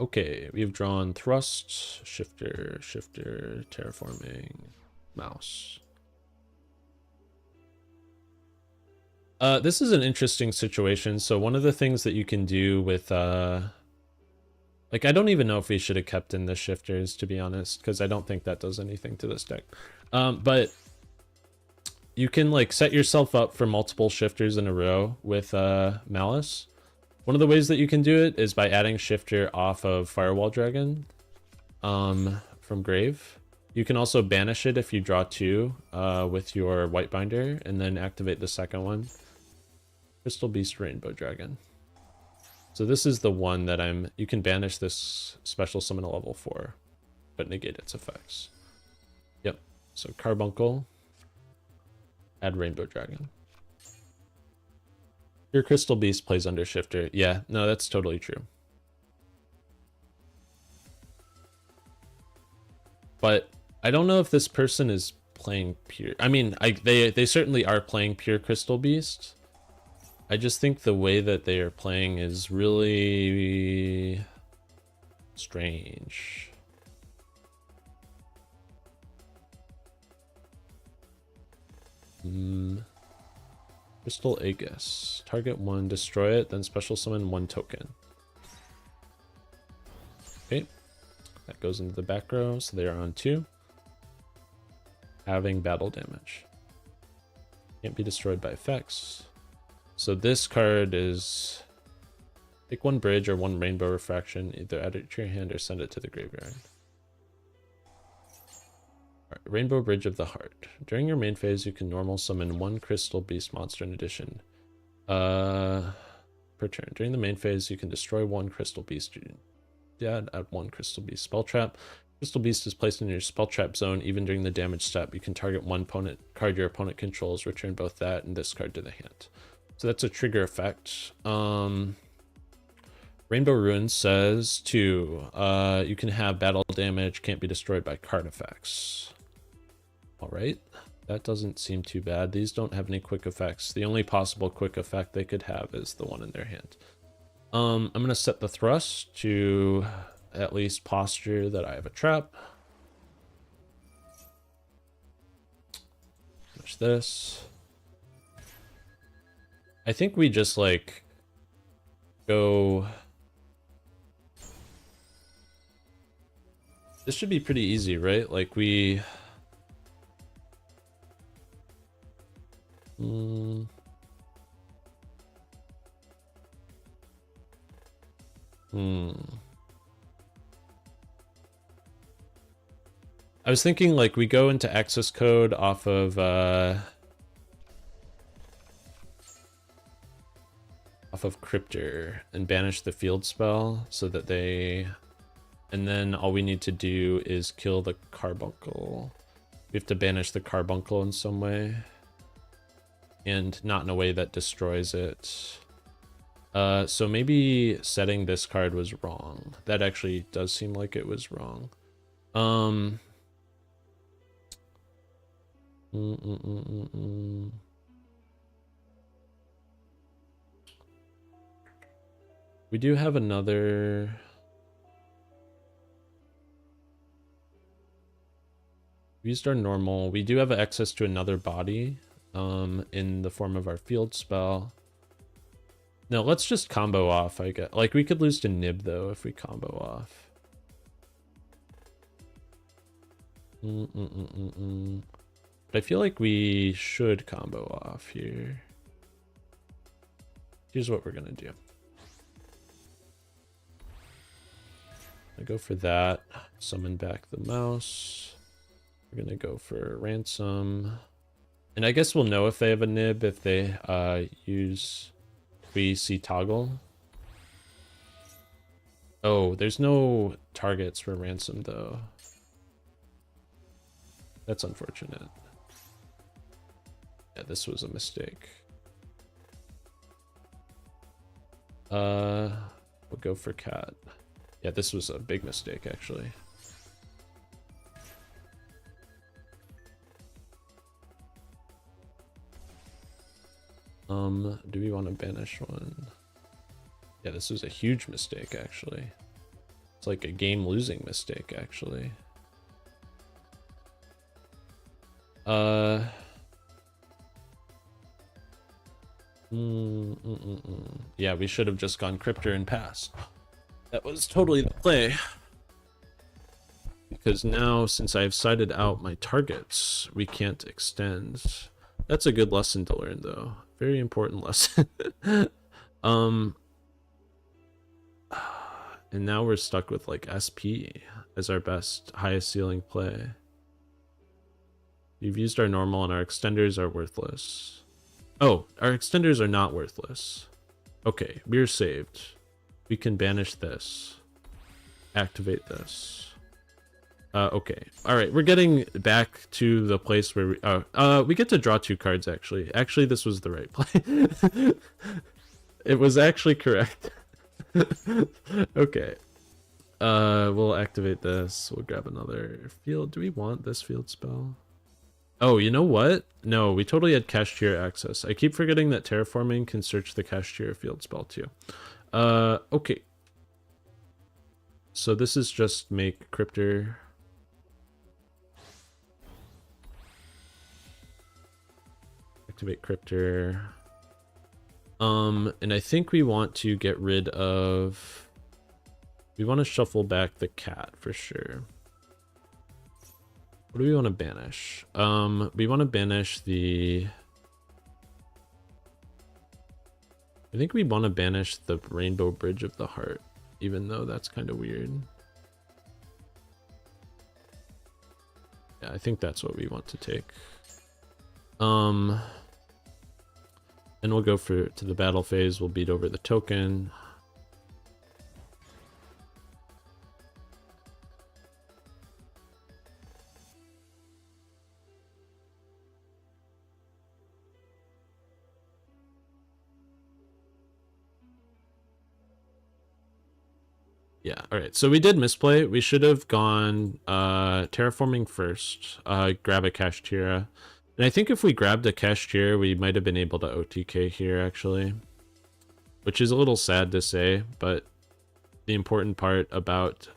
Okay, we've drawn Thrust, Shifter, Terraforming, Mouse. This is an interesting situation. So one of the things that you can do with like, I don't even know if we should have kept in the Shifters, to be honest, because I don't think that does anything to this deck. But you can like set yourself up for multiple Shifters in a row with Maliss. One of the ways that you can do it is by adding Shifter off of Firewall Dragon from Grave. You can also banish it if you draw 2 with your White Binder, and then activate the second one. Crystal Beast Rainbow Dragon. So this is the one that you can banish this special summon at level 4, but negate its effects. Yep, so Carbuncle, add Rainbow Dragon. Your Crystal Beast plays under Shifter. Yeah, no, that's totally true. But I don't know if this person is playing pure. I mean, they certainly are playing pure Crystal Beast. I just think the way that they are playing is really strange. Crystal Aegis. Target 1, destroy it, then special summon 1 token. Okay. That goes into the back row, so they are on 2. Having battle damage. Can't be destroyed by effects. So this card is... Take 1 bridge or 1 rainbow refraction, either add it to your hand or send it to the graveyard. Rainbow Bridge of the Heart. During your main phase, you can normal summon 1 Crystal Beast monster in addition. Per turn. During the main phase, you can destroy 1 Crystal Beast. Add 1 Crystal Beast spell trap. Crystal Beast is placed in your spell trap zone. Even during the damage step, you can target 1 opponent card your opponent controls, return both that and this card to the hand. So that's a trigger effect. Rainbow Ruin says too, you can have battle damage, can't be destroyed by card effects. Alright, that doesn't seem too bad. These don't have any quick effects. The only possible quick effect they could have is the one in their hand. I'm going to set the thrust to at least posture that I have a trap. Finish this. I think we just like go... This should be pretty easy, right? Like we... I was thinking like we go into access code off of Cryptor and banish the field spell so that they, and then all we need to do is kill the carbuncle. We have to banish the carbuncle in some way, and not in a way that destroys it. So maybe setting this card was wrong. That actually does seem like it was wrong. We do have another... We used our normal. We do have access to another body in the form of our field spell. No, let's just combo off, I guess. Like, we could lose to Nib, though, if we combo off. But I feel like we should combo off here. Here's what we're gonna do. I go for that. Summon back the mouse. We're gonna go for ransom. And I guess we'll know if they have a nib if they use... We see toggle. Oh, there's no targets for ransom though. That's unfortunate. Yeah, this was a mistake. We'll go for cat. Yeah, this was a big mistake actually. Do we want to banish one? Yeah, this was a huge mistake actually. It's like a game losing mistake actually. Yeah, we should have just gone Cryptor and passed. That was totally the play. Because now, since I've sighted out my targets, we can't extend. That's a good lesson to learn, though. Very important lesson. And now we're stuck with, like, SP as our best, highest ceiling play. We've used our normal, and our extenders are worthless. Oh, our extenders are not worthless. Okay, we're saved. We can banish this. Activate this. Okay. All right, we're getting back to the place where we get to draw 2 cards actually. Actually, this was the right play. It was actually correct. Okay. We'll activate this. We'll grab another field. Do we want this field spell? Oh, you know what? No, we totally had cache tier access. I keep forgetting that terraforming can search the cache tier field spell too. Okay. So this is just make Cryptor. Activate Cryptor. And I think we want to get rid of... We want to shuffle back the cat for sure. What do we want to banish? We want to banish the... I think we want to banish the Rainbow Bridge of the Heart, even though that's kind of weird. Yeah, I think that's what we want to take. And we'll go to the battle phase. We'll beat over the token. Yeah, all right. So we did misplay. We should have gone terraforming first, grab a cache tier. And I think if we grabbed a cache tier, we might have been able to OTK here, actually. Which is a little sad to say, but the important part about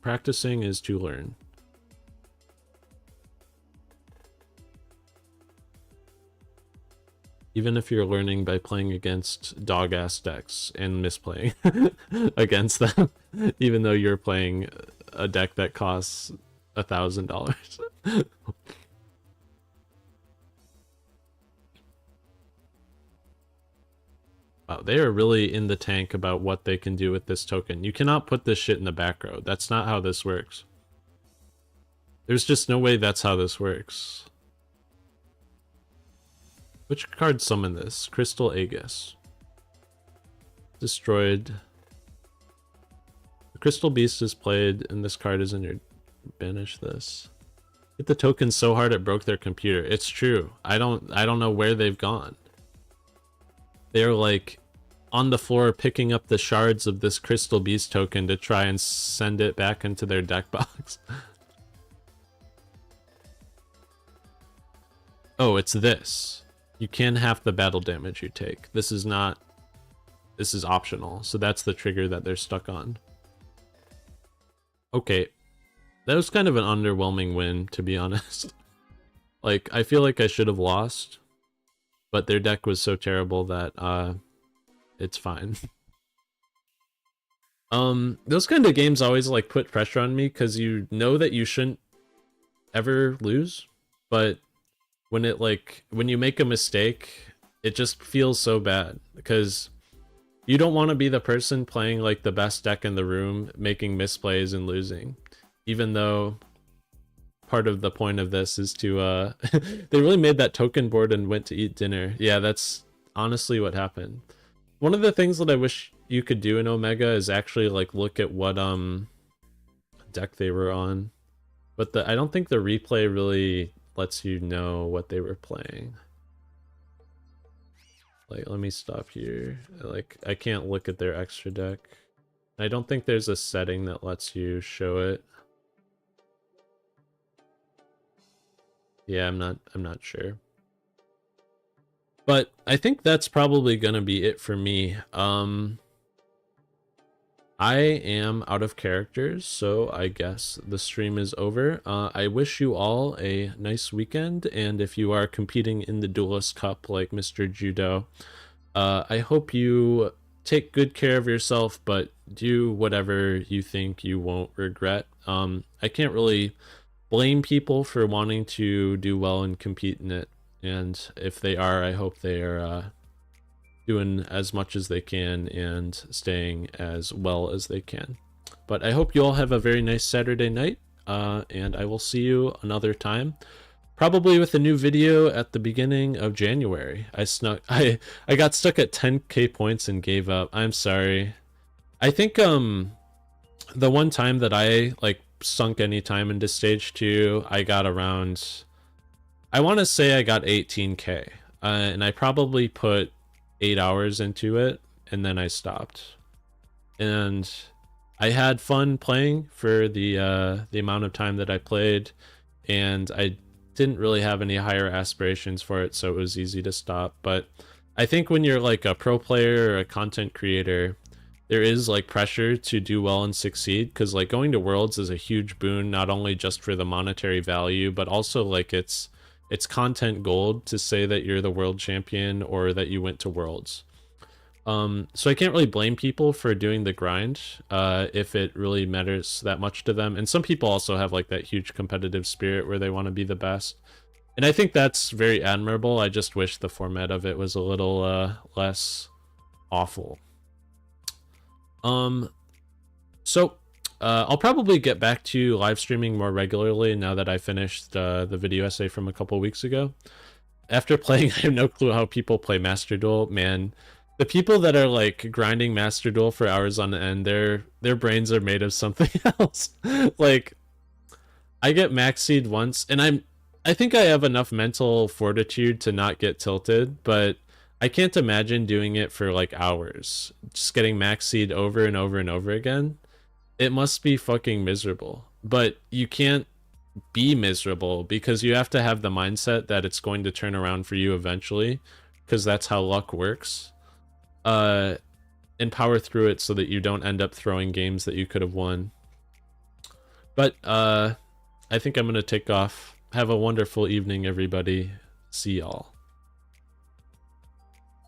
practicing is to learn. Even if you're learning by playing against dog-ass decks and misplaying against them, even though you're playing a deck that costs $1,000. Wow, they are really in the tank about what they can do with this token. You cannot put this shit in the back row. That's not how this works. There's just no way that's how this works. Which card summoned this? Crystal Aegis. Destroyed. The Crystal Beast is played, and this card is in your... Banish this. Hit the token so hard it broke their computer. It's true. I don't know where they've gone. They're like on the floor picking up the shards of this Crystal Beast token to try and send it back into their deck box. Oh, it's this. You can half the battle damage you take. This is not... This is optional. So that's the trigger that they're stuck on. Okay. That was kind of an underwhelming win, to be honest. Like, I feel like I should have lost. But their deck was so terrible that, it's fine. Those kind of games always, like, put pressure on me, because you know that you shouldn't ever lose. But when it, like, when you make a mistake, it just feels so bad. Because you don't want to be the person playing, like, the best deck in the room, making misplays and losing. Even though... part of the point of this is to they really made that token board and went to eat dinner. Yeah, that's honestly what happened. One of the things that I wish you could do in Omega is actually like look at what deck they were on, but I don't think the replay really lets you know what they were playing. Like, let me stop here. Like, I can't look at their extra deck. I don't think there's a setting that lets you show it. Yeah, I'm not sure. But I think that's probably gonna be it for me. I am out of characters, so I guess the stream is over. I wish you all a nice weekend, and if you are competing in the Duelist Cup like Mr. Judo, I hope you take good care of yourself, but do whatever you think you won't regret. I can't really blame people for wanting to do well and compete in it, and if they are, I hope they are doing as much as they can and staying as well as they can. But I hope you all have a very nice Saturday night, and I will see you another time, probably with a new video at the beginning of January. I got stuck at 10k points and gave up. I'm sorry. I think the one time that I like sunk any time into stage 2, I got around, I want to say I got 18k, and I probably put 8 hours into it, and then I stopped. And I had fun playing for the amount of time that I played, and I didn't really have any higher aspirations for it, so it was easy to stop. But I think when you're like a pro player or a content creator, there is like pressure to do well and succeed, because like going to worlds is a huge boon, not only just for the monetary value, but also like it's content gold to say that you're the world champion or that you went to worlds. So I can't really blame people for doing the grind if it really matters that much to them. And some people also have like that huge competitive spirit where they want to be the best. And I think that's very admirable. I just wish the format of it was a little less awful. So I'll probably get back to live streaming more regularly now that I finished the video essay from a couple weeks ago. After playing, I have no clue how people play Master Duel. Man, the people that are like grinding Master Duel for hours on end, their brains are made of something else. Like, I get max seed once, and I think I have enough mental fortitude to not get tilted, but I can't imagine doing it for like hours, just getting max seed over and over and over again. It must be fucking miserable. But you can't be miserable because you have to have the mindset that it's going to turn around for you eventually, because that's how luck works. And power through it so that you don't end up throwing games that you could have won. But I think I'm gonna take off. Have a wonderful evening, everybody. See y'all.